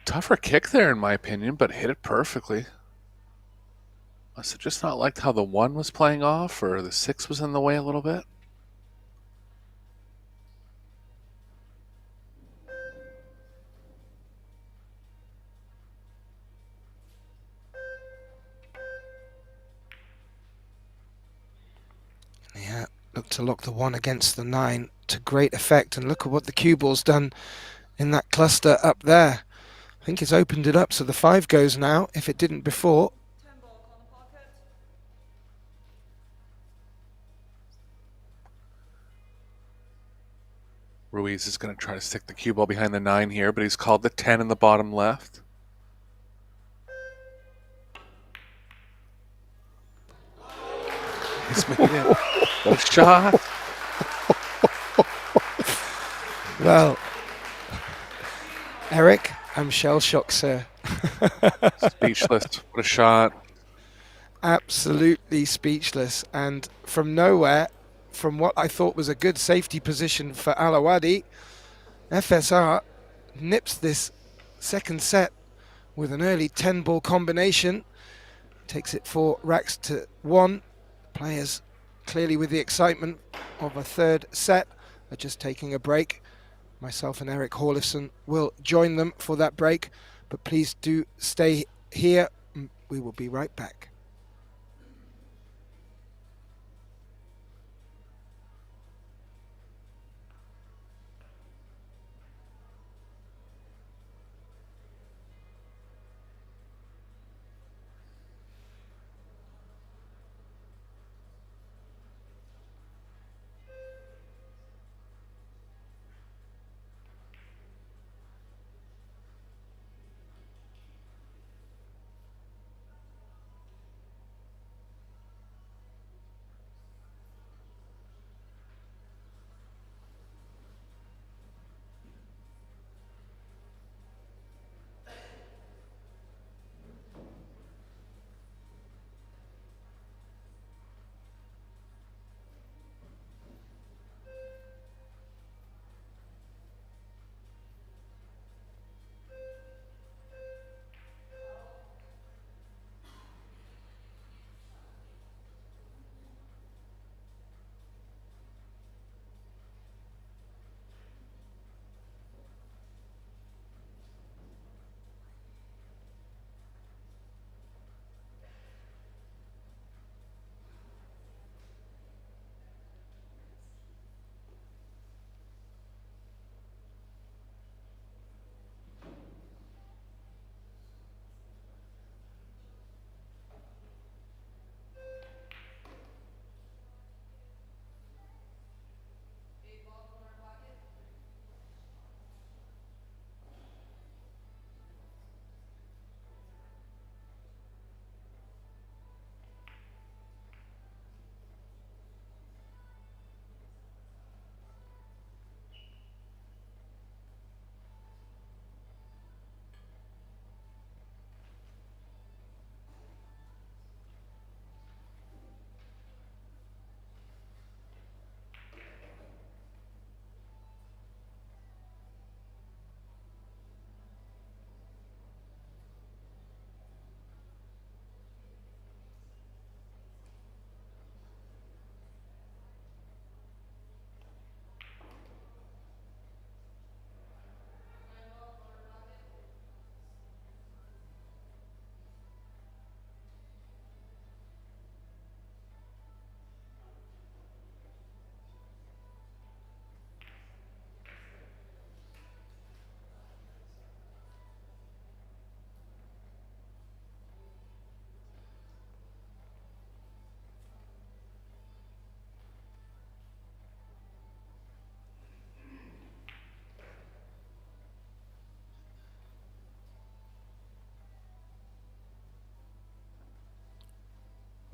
Tougher kick there, in my opinion, but hit it perfectly. Must have just not liked how the 1 was playing off, or the 6 was in the way a little bit. Yeah, look to lock the 1 against the 9 to great effect. And look at what the cue ball's done in that cluster up there. I think it's opened it up so the 5 goes now, if it didn't before. 10 ball corner pocket. Ruiz is going to try to stick the cue ball behind the 9 here, but he's called the 10 in the bottom left. He's made it. What a shot. Well, Eric, I'm shell-shocked, sir. Speechless. What a shot. Absolutely speechless. And from nowhere, from what I thought was a good safety position for Alawadi, FSR nips this second set with an early 10-ball combination. Takes it 4 racks to 1. Players clearly with the excitement of a third set are just taking a break. Myself and Eric Horlifson will join them for that break, but please do stay here. We will be right back.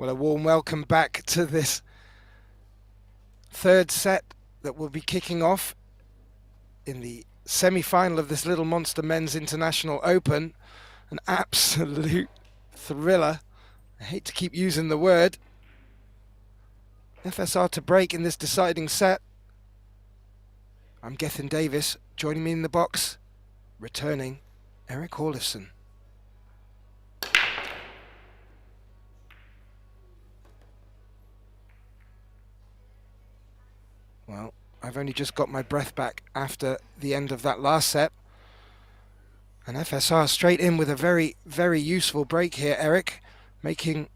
Well, a warm welcome back to this third set that will be kicking off in the semi-final of this Little Monster Men's International Open. An absolute thriller. I hate to keep using the word. FSR to break in this deciding set. I'm Gethin Davis. Joining me in the box, returning Eric Horlifson. Well, I've only just got my breath back after the end of that last set. And FSR straight in with a very, very useful break here, Eric. Making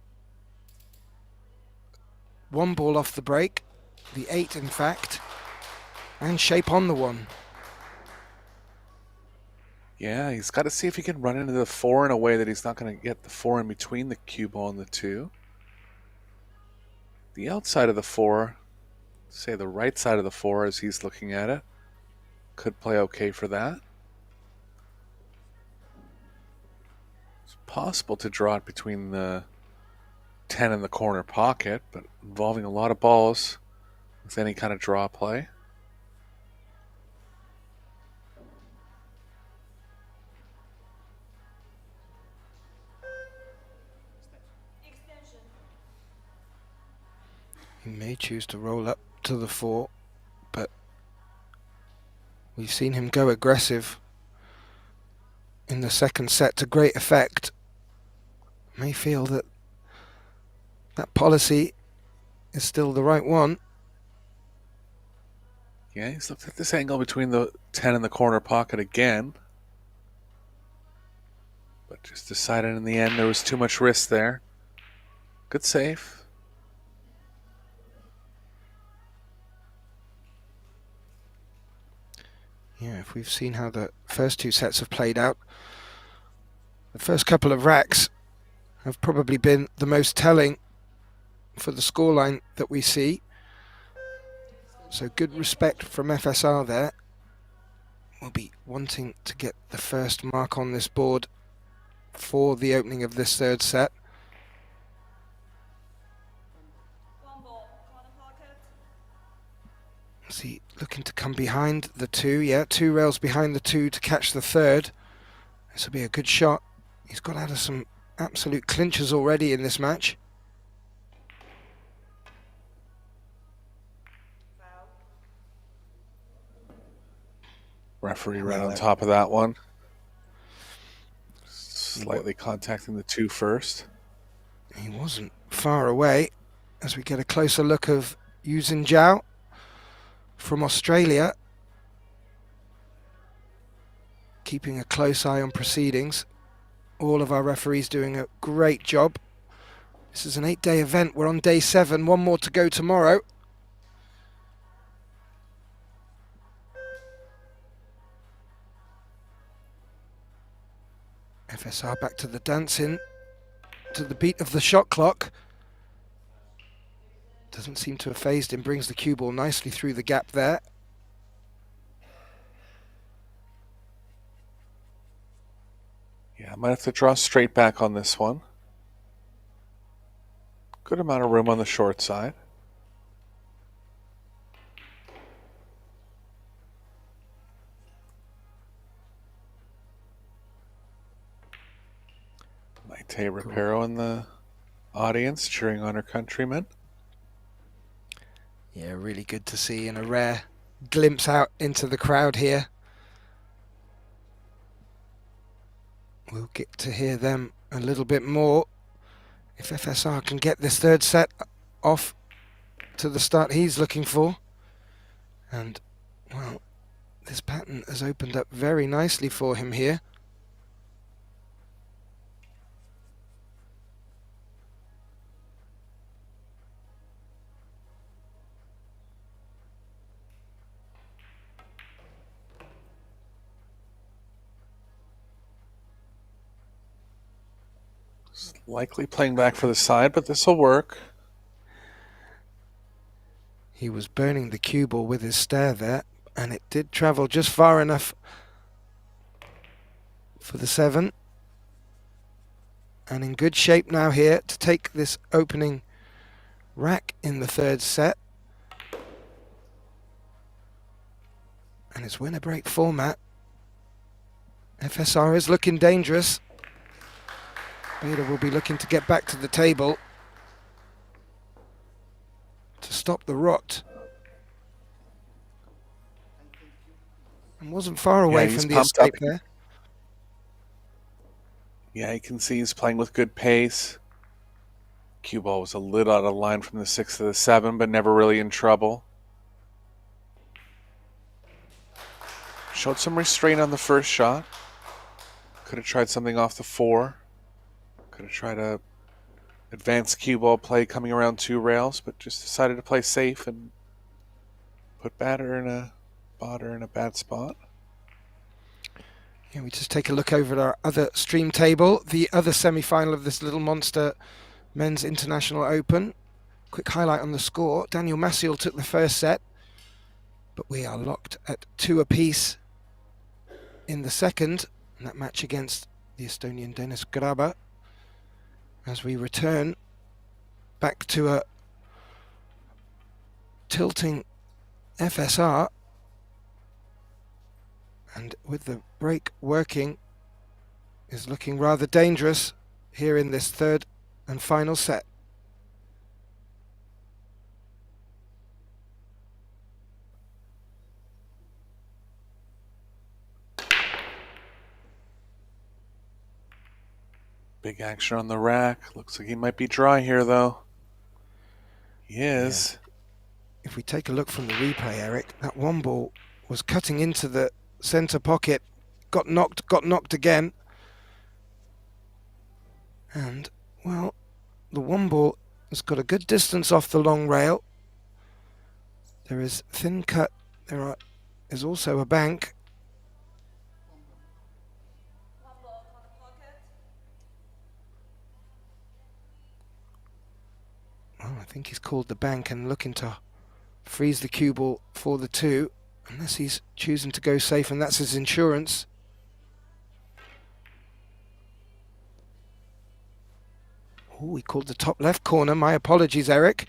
one ball off the break, the 8 in fact, and shape on the 1. Yeah, he's got to see if he can run into the 4 in a way that he's not going to get the 4 in between the cue ball and the 2. The outside of the 4, say the right side of the 4 as he's looking at it, could play okay for that. It's possible to draw it between the 10 and the corner pocket, but involving a lot of balls with any kind of draw play. Extension. He may choose to roll up to the 4, but we've seen him go aggressive in the second set to great effect. May feel that that policy is still the right one. Yeah, he's looked at this angle between the 10 and the corner pocket again, but just decided in the end there was too much risk there. Good save. Yeah, if we've seen how the first 2 sets have played out, the first couple of racks have probably been the most telling for the scoreline that we see. So good respect from FSR there. We'll be wanting to get the first mark on this board for the opening of this third set. One ball, corner pocket. Is he looking to come behind the 2? Yeah, 2 rails behind the 2 to catch the third. This will be a good shot. He's got out of some absolute clinches already in this match. Foul. Referee right on top of that one. Slightly contacting the 2 first. He wasn't far away as we get a closer look of Yu Zhao from Australia. Keeping a close eye on proceedings. All of our referees doing a great job. This is an 8-day event. We're on day 7. 1 more to go tomorrow. FSR back to the dancing, to the beat of the shot clock. Doesn't seem to have phased him, brings the cue ball nicely through the gap there. Yeah, I might have to draw straight back on this one. Good amount of room on the short side. Maite Reparo in the audience cheering on her countrymen. Yeah, really good to see, and a rare glimpse out into the crowd here. We'll get to hear them a little bit more if FSR can get this third set off to the start he's looking for. And, well, this pattern has opened up very nicely for him here. Likely playing back for the side, but this will work. He was burning the cue ball with his stare there, and it did travel just far enough for the 7. and in good shape now here to take this opening rack in the third set. And it's winner break format. FSR is looking dangerous. Beta will be looking to get back to the table to stop the rot. And wasn't far away he's from the pumped escape up. there. Yeah, you can see he's playing with good pace. Cue ball was a little out of line from the 6 to the 7, but never really in trouble. Showed some restraint on the first shot. Could have tried something off the 4. Could have tried a advanced cue ball play coming around 2 rails, but just decided to play safe and put botter in a bad spot. Yeah, we just take a look over at our other stream table. The other semi-final of this Little Monster Men's International Open. Quick highlight on the score. Daniel Maciel took the first set, but we are locked at 2 apiece in the second. And that match against the Estonian Dennis Graber. As we return back to a tilting FSR. And with the break working, is looking rather dangerous here in this third and final set. Big action on the rack. Looks like he might be dry here, though. He is. Yeah. If we take a look from the replay, Eric, that one ball was cutting into the center pocket, got knocked again. And, well, the one ball has got a good distance off the long rail. There is thin cut. Is also a bank. One ball, corner pocket. Well, I think he's called the bank and looking to freeze the cue ball for the 2, unless he's choosing to go safe, and that's his insurance. Oh, he called the top left corner. My apologies, Eric.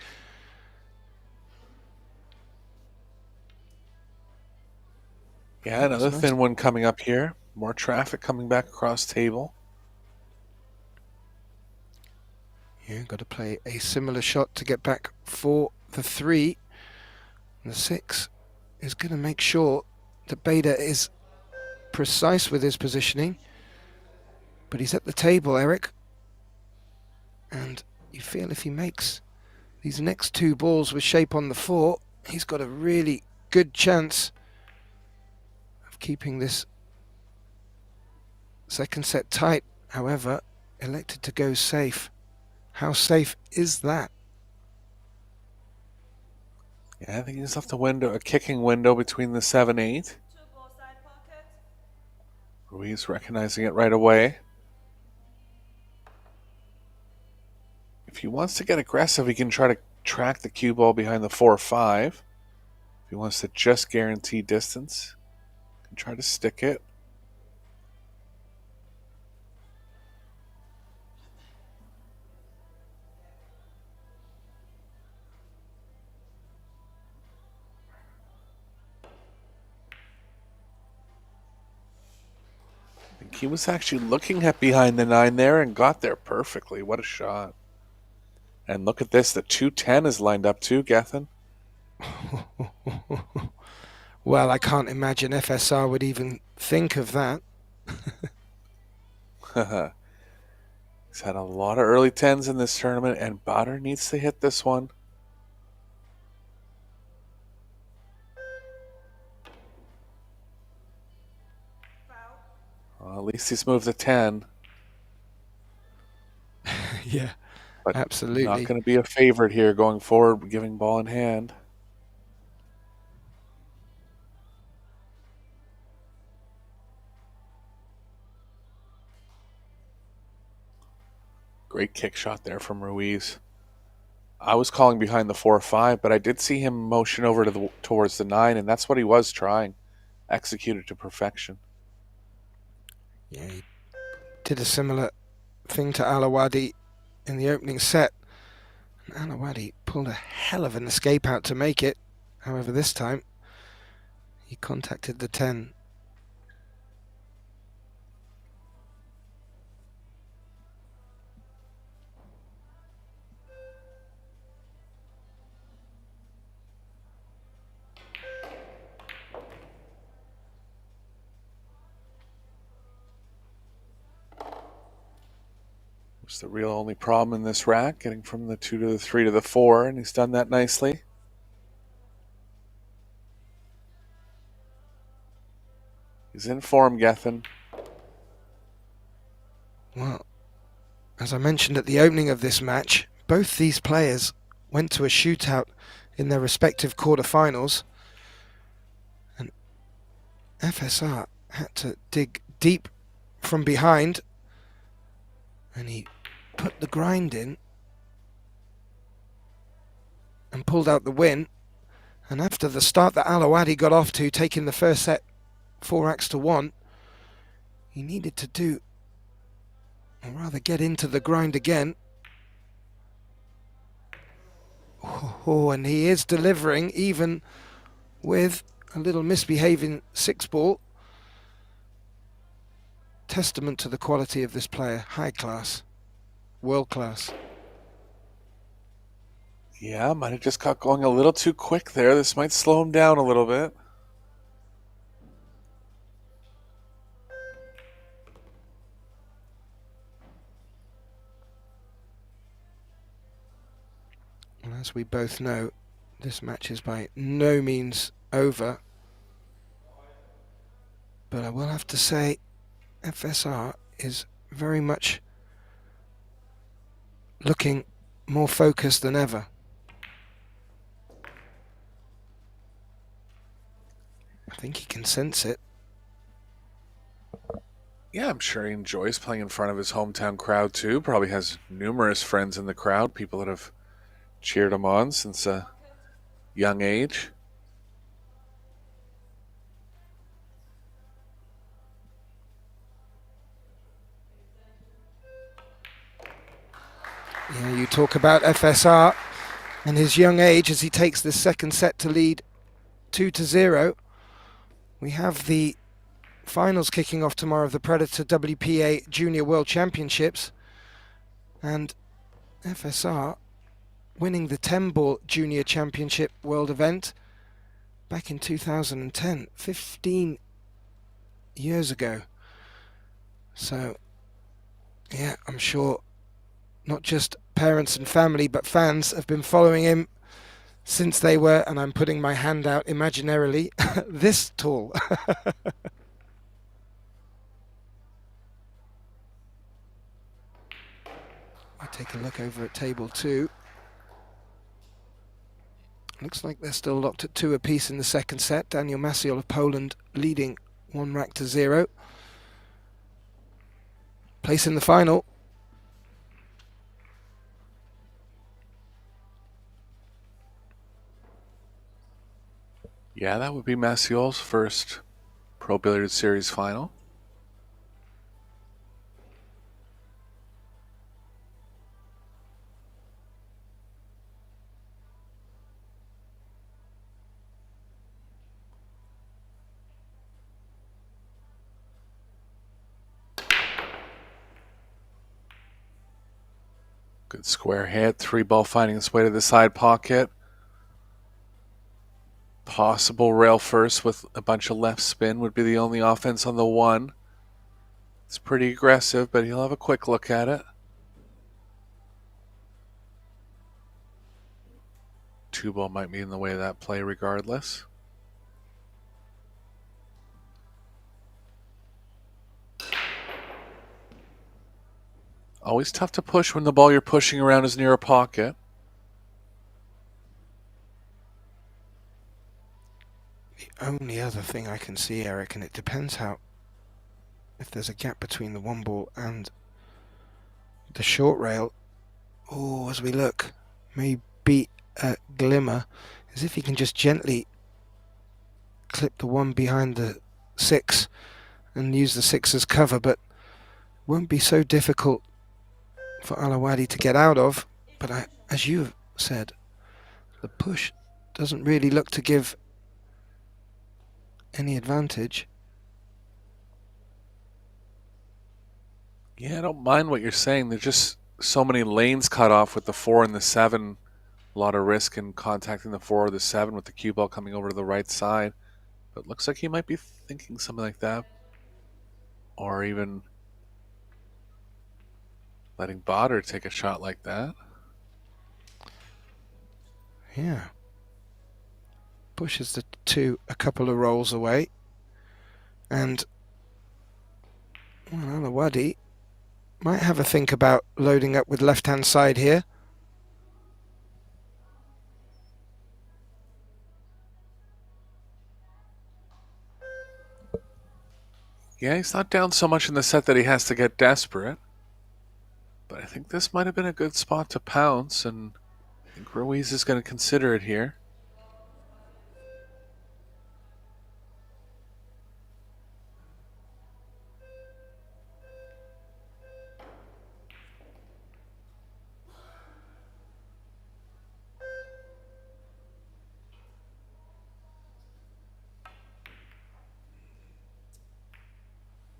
Yeah, another That's thin nice. one coming up here. More traffic coming back across table. Yeah, got to play a similar shot to get back for the 3. And the 6 is going to make sure that Beta is precise with his positioning. But he's at the table, Eric. And you feel if he makes these next 2 balls with shape on the 4, he's got a really good chance of keeping this second set tight. However, elected to go safe. How safe is that? Yeah, I think he's left a kicking window between the 7-8. 2 ball side pocket. Ruiz recognizing it right away. If he wants to get aggressive, he can try to track the cue ball behind the 4-5. If he wants to just guarantee distance, he can try to stick it. I think he was actually looking at behind the 9 there and got there perfectly. What a shot. And look at this, the 2-10 is lined up too, Gethin. Well, I can't imagine FSR would even think of that. He's had a lot of early 10s in this tournament, and Botter needs to hit this one. Foul. Well, at least he's moved to 10. Yeah, But absolutely. not going to be a favorite here going forward, giving ball in hand. Great kick shot there from Ruiz. I was calling behind the 4-5, but I did see him motion over to towards the 9, and that's what he was trying. Executed to perfection. Yeah, he did a similar thing to Alawadi in the opening set. And Alawadi pulled a hell of an escape out to make it. However, this time he contacted the 10. It's the real only problem in this rack, getting from the 2 to the 3 to the 4, and he's done that nicely. He's in form, Gethin. Well, as I mentioned at the opening of this match, both these players went to a shootout in their respective quarterfinals, and FSR had to dig deep from behind, and he put the grind in and pulled out the win. And after the start that Alawadi got off to, taking the first set 4-1, he needed to do, or rather get into the grind again. Oh, and he is delivering even with a little misbehaving 6-ball. Testament to the quality of this player. High class. World class. Yeah, might have just got going a little too quick there. This might slow him down a little bit. And as we both know, this match is by no means over. But I will have to say, FSR is very much looking more focused than ever. I think he can sense it. Yeah, I'm sure he enjoys playing in front of his hometown crowd too. Probably has numerous friends in the crowd, people that have cheered him on since a young age. Yeah, you talk about FSR and his young age as he takes this second set to lead 2-0. We have the finals kicking off tomorrow of the Predator WPA Junior World Championships, and FSR winning the 10-ball Junior Championship World event back in 2010, 15 years ago. So, yeah, I'm sure not just parents and family, but fans have been following him since they were, and I'm putting my hand out imaginarily, this tall. I take a look over at table 2. Looks like they're still locked at 2 apiece in the second set. Daniel Maciel of Poland leading 1-0. Place in the final. Yeah, that would be Maciel's first Pro Billiard Series final. Good square hit, 3-ball finding its way to the side pocket. Possible rail first with a bunch of left spin would be the only offense on the 1. It's pretty aggressive, but he'll have a quick look at it. 2-ball might be in the way of that play regardless. Always tough to push when the ball you're pushing around is near a pocket. The only other thing I can see, Eric, and it depends how, if there's a gap between the 1-ball and the short rail. Oh, as we look, maybe a glimmer, as if he can just gently clip the 1 behind the 6 and use the 6 as cover, but won't be so difficult for Alawadi to get out of. But as you said, the push doesn't really look to give any advantage. Yeah, I don't mind what you're saying. There's just so many lanes cut off with the 4 and the 7. A lot of risk in contacting the 4 or the 7 with the cue ball coming over to the right side. But looks like he might be thinking something like that. Or even letting Badr take a shot like that. Yeah. Pushes the 2 a couple of rolls away. And well, Alawadi might have a think about loading up with left-hand side here. Yeah, he's not down so much in the set that he has to get desperate. But I think this might have been a good spot to pounce, and I think Ruiz is going to consider it here.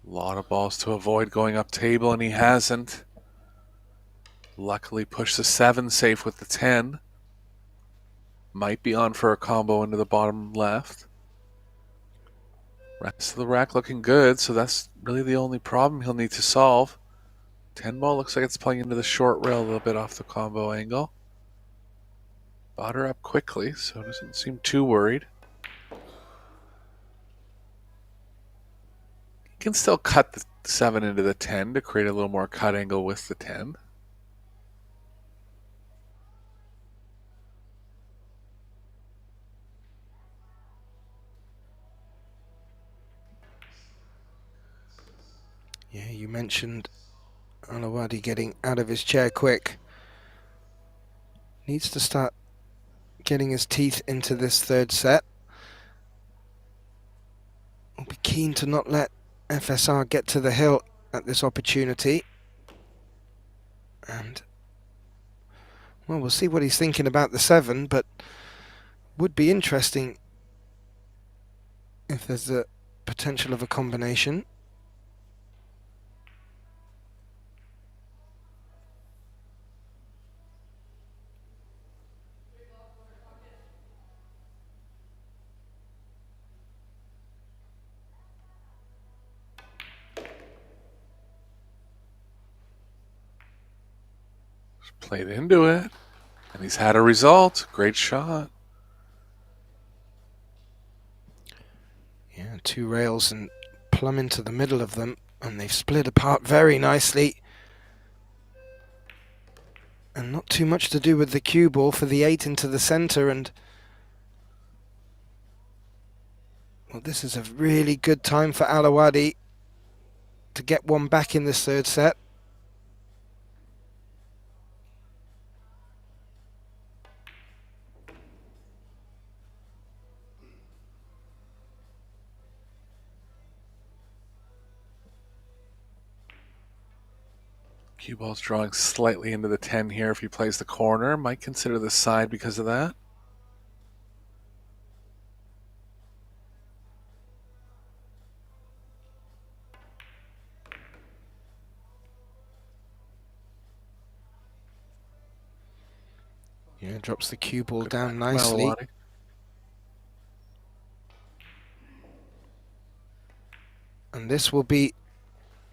A lot of balls to avoid going up table, and he hasn't. Luckily pushed the 7 safe with the 10. Might be on for a combo into the bottom left. Rest of the rack looking good, so that's really the only problem he'll need to solve. 10 ball looks like it's playing into the short rail a little bit off the combo angle. Badr up quickly, so doesn't seem too worried. He can still cut the 7 into the 10 to create a little more cut angle with the 10. Yeah, you mentioned Alawadi getting out of his chair quick. Needs to start getting his teeth into this third set. We'll be keen to not let FSR get to the hill at this opportunity. And, well, we'll see what he's thinking about the 7, but would be interesting if there's the potential of a combination. Played into it, and he's had a result. Great shot. Yeah, 2 rails and plumb into the middle of them, and they've split apart very nicely. And not too much to do with the cue ball for the 8 into the center, and well, this is a really good time for Alawadi to get one back in this third set. Cue ball's drawing slightly into the 10 here if he plays the corner. Might consider the side because of that. Yeah, drops the cue ball Good down back from nicely. Alawadi. And this will be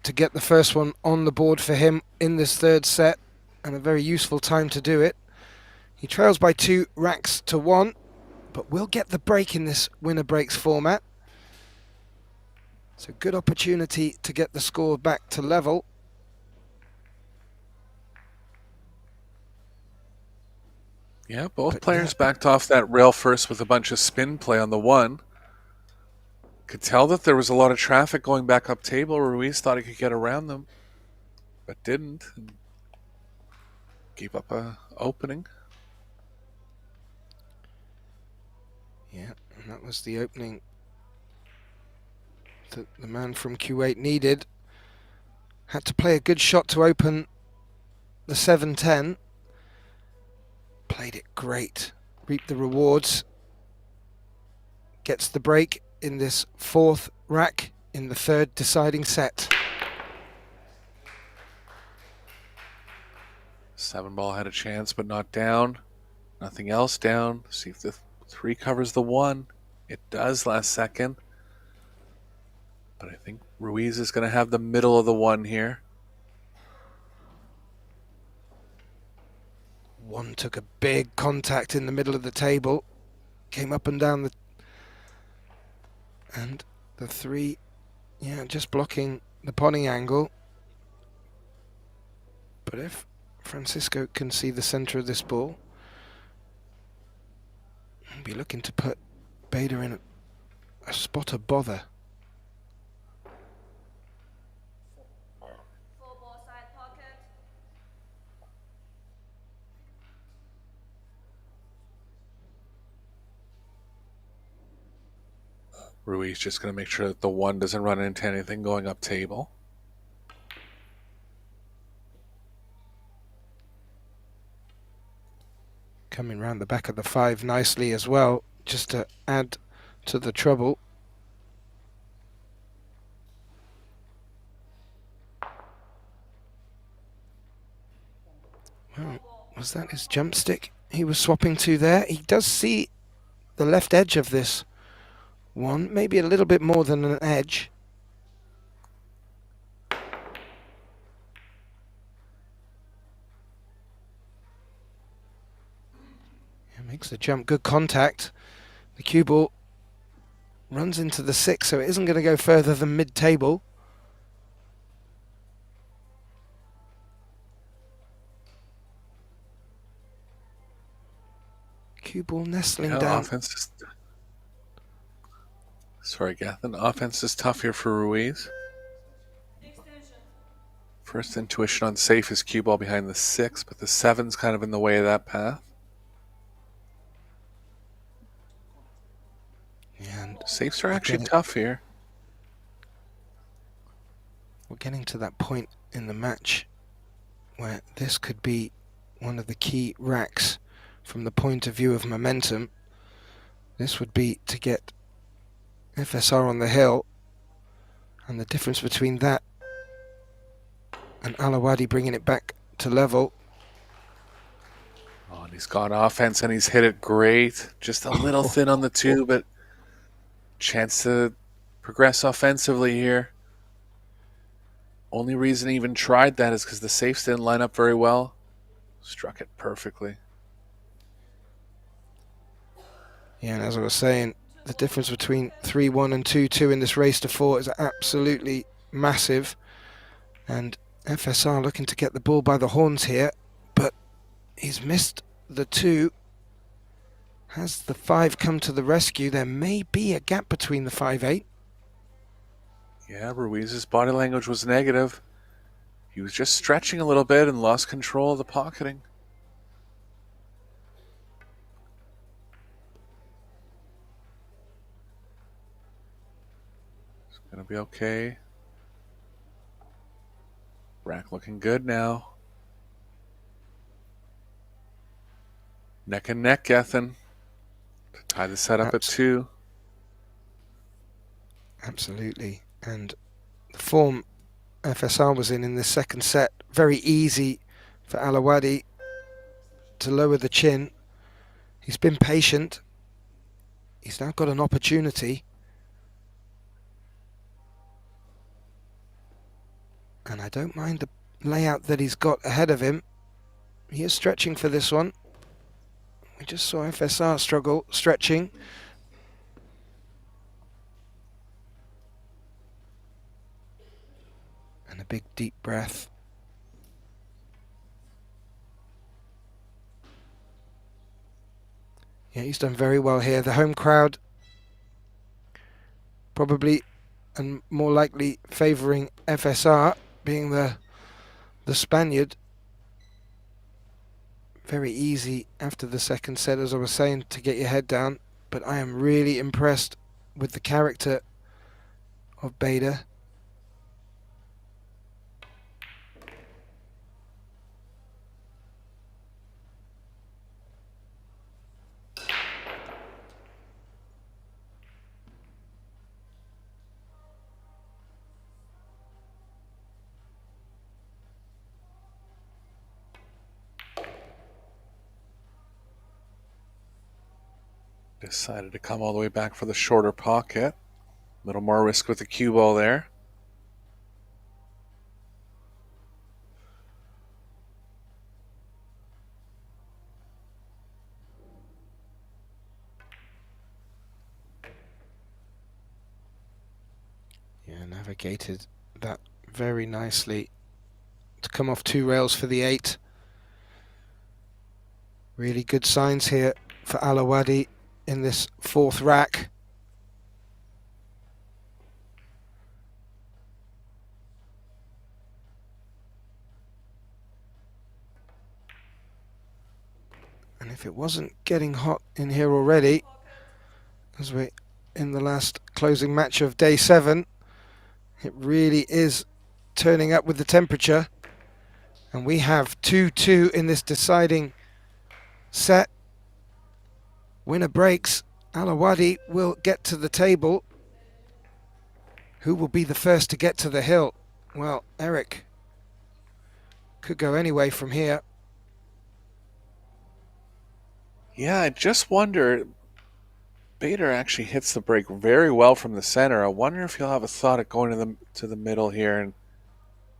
to get the first one on the board for him in this third set, and a very useful time to do it. He trails by 2 racks to 1, but will get the break in this winner breaks format. So good opportunity to get the score back to level. Yeah, both But players yeah. backed off that rail first with a bunch of spin play on the 1. Could tell that there was a lot of traffic going back up table. Ruiz thought he could get around them, but didn't. And gave up a opening. Yeah, and that was the opening that the man from Q8 needed. Had to play a good shot to open the 7-10. Played it great. Reaped the rewards. Gets the break in this fourth rack in the third deciding set. 7-ball had a chance, but not down. Nothing else down. See if the 3 covers the 1. It does last second. But I think Ruiz is going to have the middle of the 1 here. 1 took a big contact in the middle of the table. Came up and down the... And the 3, yeah, just blocking the potting angle. But if Francisco can see the center of this ball, he'll be looking to put Beta in a spot of bother. 4-ball side pocket. Ruiz just going to make sure that the 1 doesn't run into anything going up table. Coming round the back of the 5 nicely as well, just to add to the trouble. Well, was that his jump stick he was swapping to there? He does see the left edge of this 1, maybe a little bit more than an edge. Makes the jump, good contact. The cue ball runs into the 6, so it isn't going to go further than mid-table. Cue ball nestling down. Offense is... Sorry, Gathan. Offense is tough here for Ruiz. Extension. First intuition on safe is cue ball behind the 6, but the 7's kind of in the way of that path. And Safes are actually tough here. we're getting to that point in the match where this could be one of the key racks from the point of view of momentum. This would be to get FSR on the hill, and the difference between that and Alawadi bringing it back to level. Oh, and he's got offense and he's hit it great. Just a little thin on the 2, but chance to progress offensively here. Only reason he even tried that is because the safes didn't line up very well. Struck it perfectly. Yeah, and as I was saying, the difference between 3-1 and 2-2 in this race to 4 is absolutely massive. And FSR looking to get the ball by the horns here, but he's missed the 2. Has the 5 come to the rescue? There may be a gap between the 5-8. Yeah, Ruiz's body language was negative. He was just stretching a little bit and lost control of the pocketing. It's going to be okay. Rack looking good now. Neck and neck, Gethin. To tie the set up at 2. Absolutely. And the form FSR was in this second set, very easy for Alawadi to lower the chin. He's been patient. He's now got an opportunity. And I don't mind the layout that he's got ahead of him. He is stretching for this one. We just saw FSR struggle, stretching. And a big deep breath. Yeah, he's done very well here. The home crowd probably and more likely favouring FSR, being the Spaniard. Very easy after the second set, as I was saying, to get your head down. But I am really impressed with the character of Beta. Decided to come all the way back for the shorter pocket. A little more risk with the cue ball there. Yeah, navigated that very nicely to come off 2 rails for the 8. Really good signs here for Alawadi in this 4th rack. And if it wasn't getting hot in here already, as we're in the last closing match of day 7, it really is turning up with the temperature. And we have 2-2 in this deciding set. Winner breaks. Alawadi will get to the table. Who will be the first to get to the hill? Well, Eric could go anyway from here. Yeah, I just wonder. Bader actually hits the break very well from the center. I wonder if he'll have a thought of going to the middle here and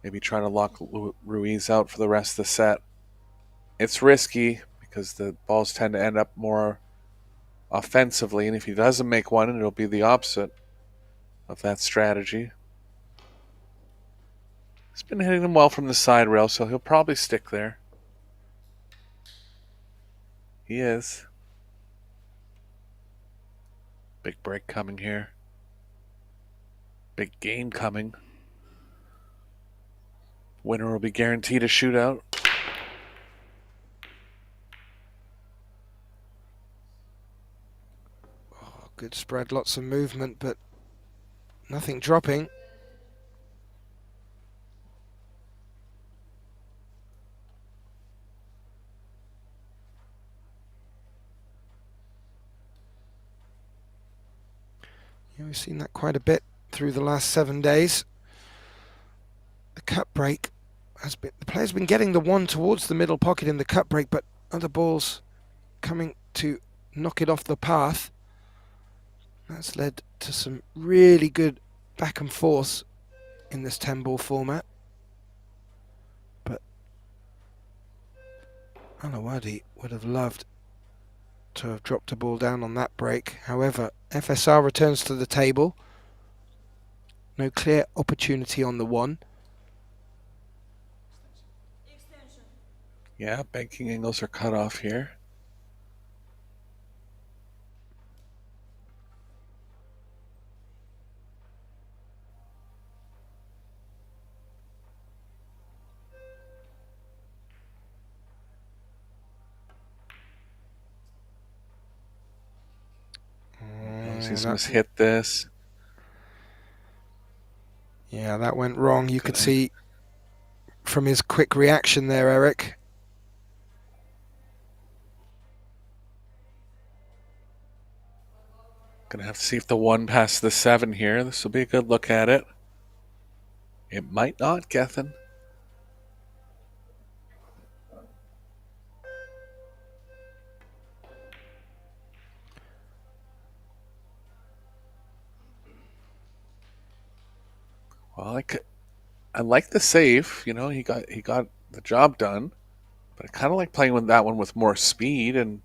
maybe trying to lock Ruiz out for the rest of the set. It's risky because the balls tend to end up more offensively, and if he doesn't make one, it'll be the opposite of that strategy. He's been hitting them well from the side rail, so he'll probably stick there. He is. Big break coming here. Big game coming. Winner will be guaranteed a shootout. Oh, good spread, lots of movement, but nothing dropping. Yeah, we've seen that quite a bit through the last 7 days. The cut break has been, the player's been getting the one towards the middle pocket in the cut break, but other balls coming to knock it off the path. That's led to some really good back and forth in this 10-ball format. But Alawadi would have loved to have dropped a ball down on that break. However, FSR returns to the table. No clear opportunity on the 1. Extension. Yeah, banking angles are cut off here. He's must hit this. Yeah, that went wrong. You could see from his quick reaction there, Eric. Gonna have to see if the 1 passes the 7 here. This will be a good look at it. It might not, Gethin. Well, I like the save. You know, he got the job done. But I kind of like playing with that one with more speed and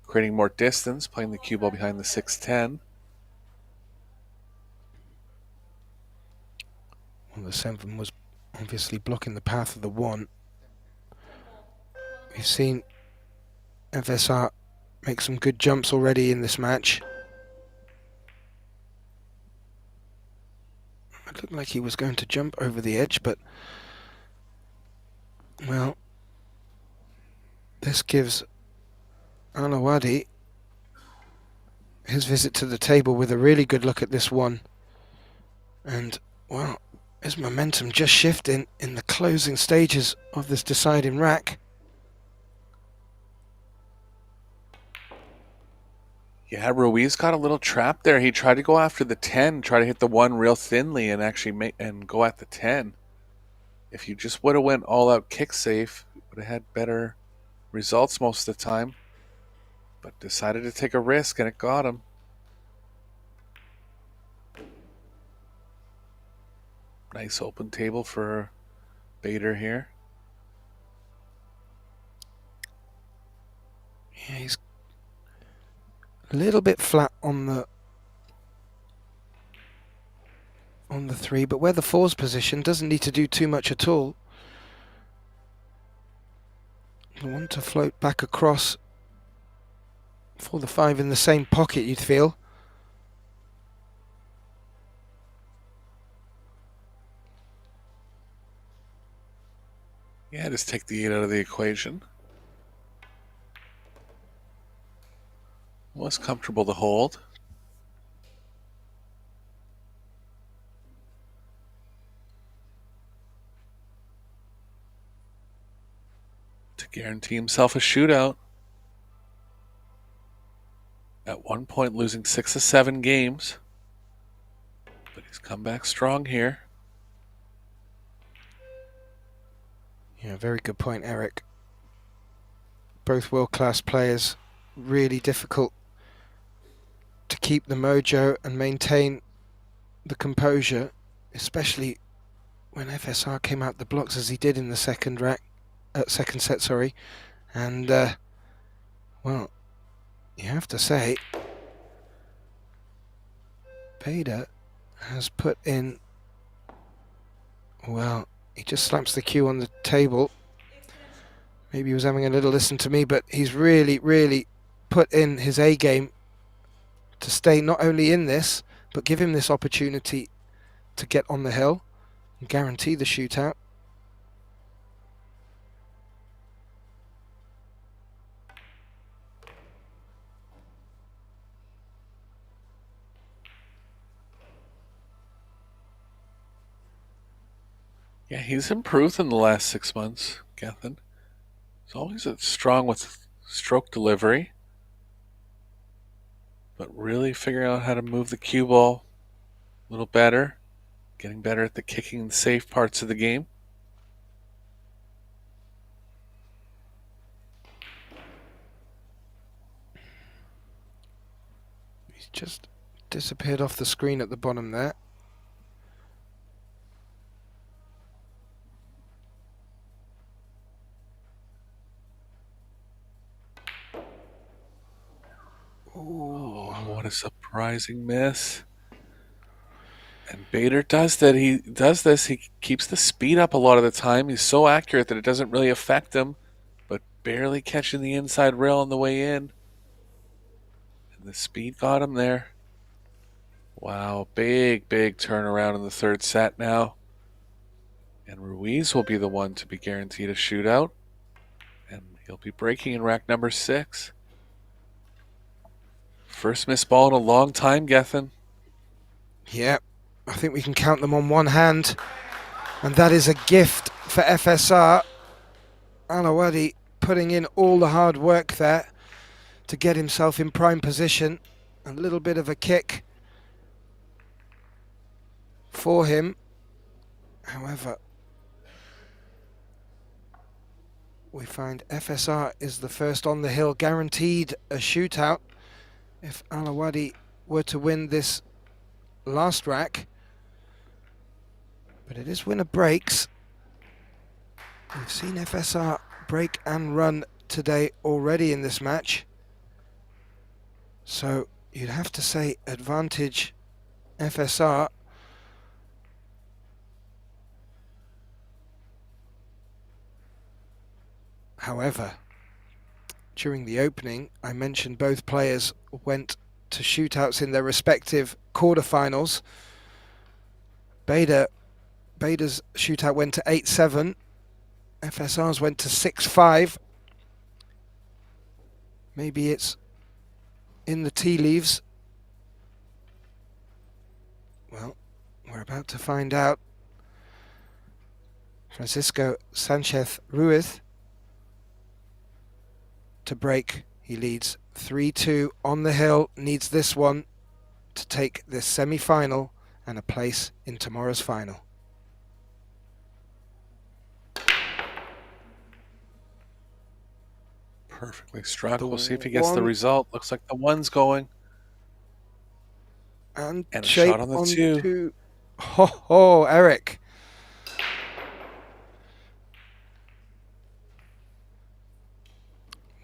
creating more distance, playing the cue ball behind the 6-10. Well, the 7 was obviously blocking the path of the 1. We've seen FSR make some good jumps already in this match. It looked like he was going to jump over the edge, but, well, this gives Alawadi his visit to the table with a really good look at this 1. And, well, his momentum just shifting in the closing stages of this deciding rack. Yeah, Ruiz got a little trapped there. He tried to go after the 10, try to hit the 1 real thinly and actually go at the 10. If you just would have went all out kick safe, would have had better results most of the time. but decided to take a risk, and it got him. Nice open table for Bader here. Yeah, he's a little bit flat on the three, but where the four's position doesn't need to do too much at all. You want to float back across for the 5 in the same pocket, you'd feel. Yeah, just take the 8 out of the equation. Was comfortable to hold. To guarantee himself a shootout. At one point losing 6 of 7 games. But he's come back strong here. Yeah, very good point, Eric. Both world-class players. Really difficult to keep the mojo and maintain the composure, especially when FSR came out the blocks as he did in the second set, sorry. And well, you have to say, Bader has put in, well, he just slaps the cue on the table. Maybe he was having a little listen to me, but he's really, really put in his A game to stay not only in this, but give him this opportunity to get on the hill and guarantee the shootout. Yeah, he's improved in the last 6 months, Gethin. He's always strong with stroke delivery. But really figuring out how to move the cue ball a little better. Getting better at the kicking and safe parts of the game. He's just disappeared off the screen at the bottom there. Oh, what a surprising miss. And Bader does that. He does this. He keeps the speed up a lot of the time. He's so accurate that it doesn't really affect him, but barely catching the inside rail on the way in. And the speed got him there. Wow, big, big turnaround in the third set now. And Ruiz will be the one to be guaranteed a shootout. And he'll be breaking in rack number 6. First missed ball in a long time, Gethin. Yeah, I think we can count them on one hand. And that is a gift for FSR. Alawadi putting in all the hard work there to get himself in prime position. A little bit of a kick for him. However, we find FSR is the first on the hill, guaranteed a shootout. If Alawadi were to win this last rack, but it is winner breaks. We've seen FSR break and run today already in this match, so you'd have to say advantage FSR. However, during the opening, I mentioned both players went to shootouts in their respective quarterfinals. Bader's shootout went to 8-7. FSR's went to 6-5. Maybe it's in the tea leaves. Well, we're about to find out. Francisco Sanchez Ruiz to break. He leads 3-2 on the hill, needs this one to take this semi-final and a place in tomorrow's final. Perfectly struck. The We'll see if he gets the one- result. Looks like the one's going. And And a shape shot on the two. two. Ho ho, Eric.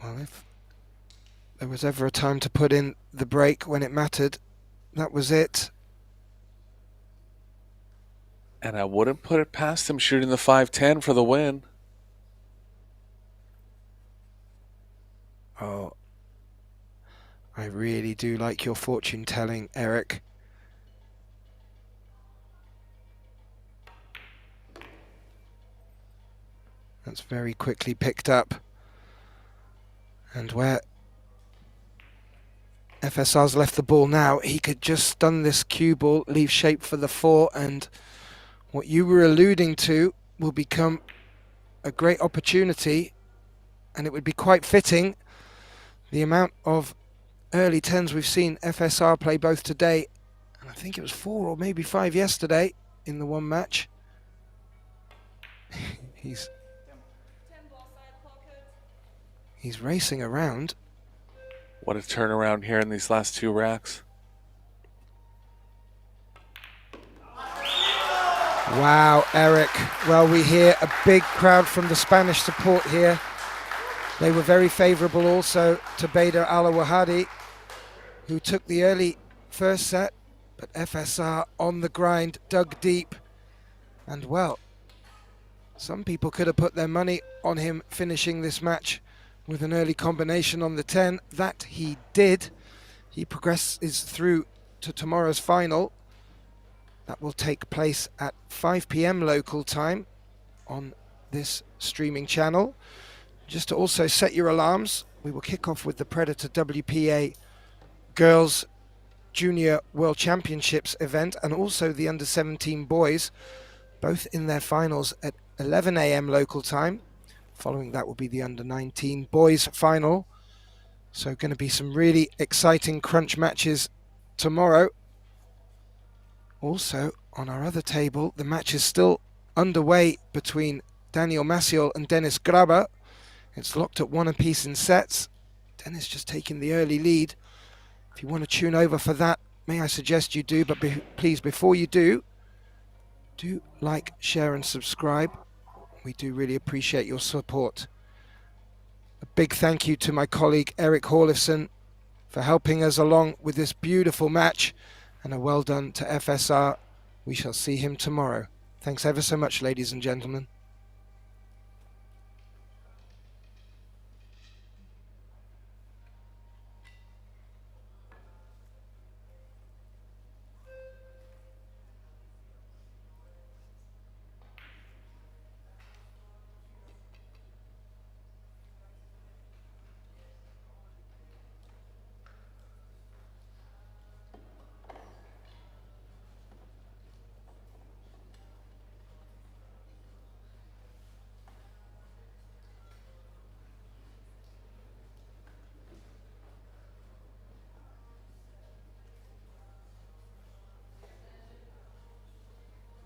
Well, if there was ever a time to put in the break when it mattered, that was it. And I wouldn't put it past him shooting the 5-10 for the win. Oh, I really do like your fortune telling, Eric. That's very quickly picked up. And where FSR's left the ball now, he could just stun this cue ball, leave shape for the 4, and what you were alluding to will become a great opportunity, and it would be quite fitting. The amount of early 10s we've seen FSR play both today, and I think it was 4 or maybe 5 yesterday in the one match. He's 10 ball side pocket. He's racing around. What a turnaround here in these last 2 racks. Wow, Eric. Well, we hear a big crowd from the Spanish support here. They were very favourable also to Bader Alawadi, who took the early first set, but FSR on the grind, dug deep, and well, some people could have put their money on him finishing this match with an early combination on the 10. That he did. He progresses through to tomorrow's final. That will take place at 5 p.m. local time on this streaming channel. Just to also set your alarms, we will kick off with the Predator WPA Girls Junior World Championships event and also the Under-17 boys, both in their finals at 11 a.m. local time. Following that will be the Under-19 boys final. So going to be some really exciting crunch matches tomorrow. Also, on our other table, the match is still underway between Daniel Maciel and Dennis Graber. It's locked at 1 apiece in sets. Dennis just taking the early lead. If you want to tune over for that, may I suggest you do, but please, before you do like, share and subscribe. We do really appreciate your support. A big thank you to my colleague Eric Horlifson for helping us along with this beautiful match, and a well done to FSR. We shall see him tomorrow. Thanks ever so much, ladies and gentlemen.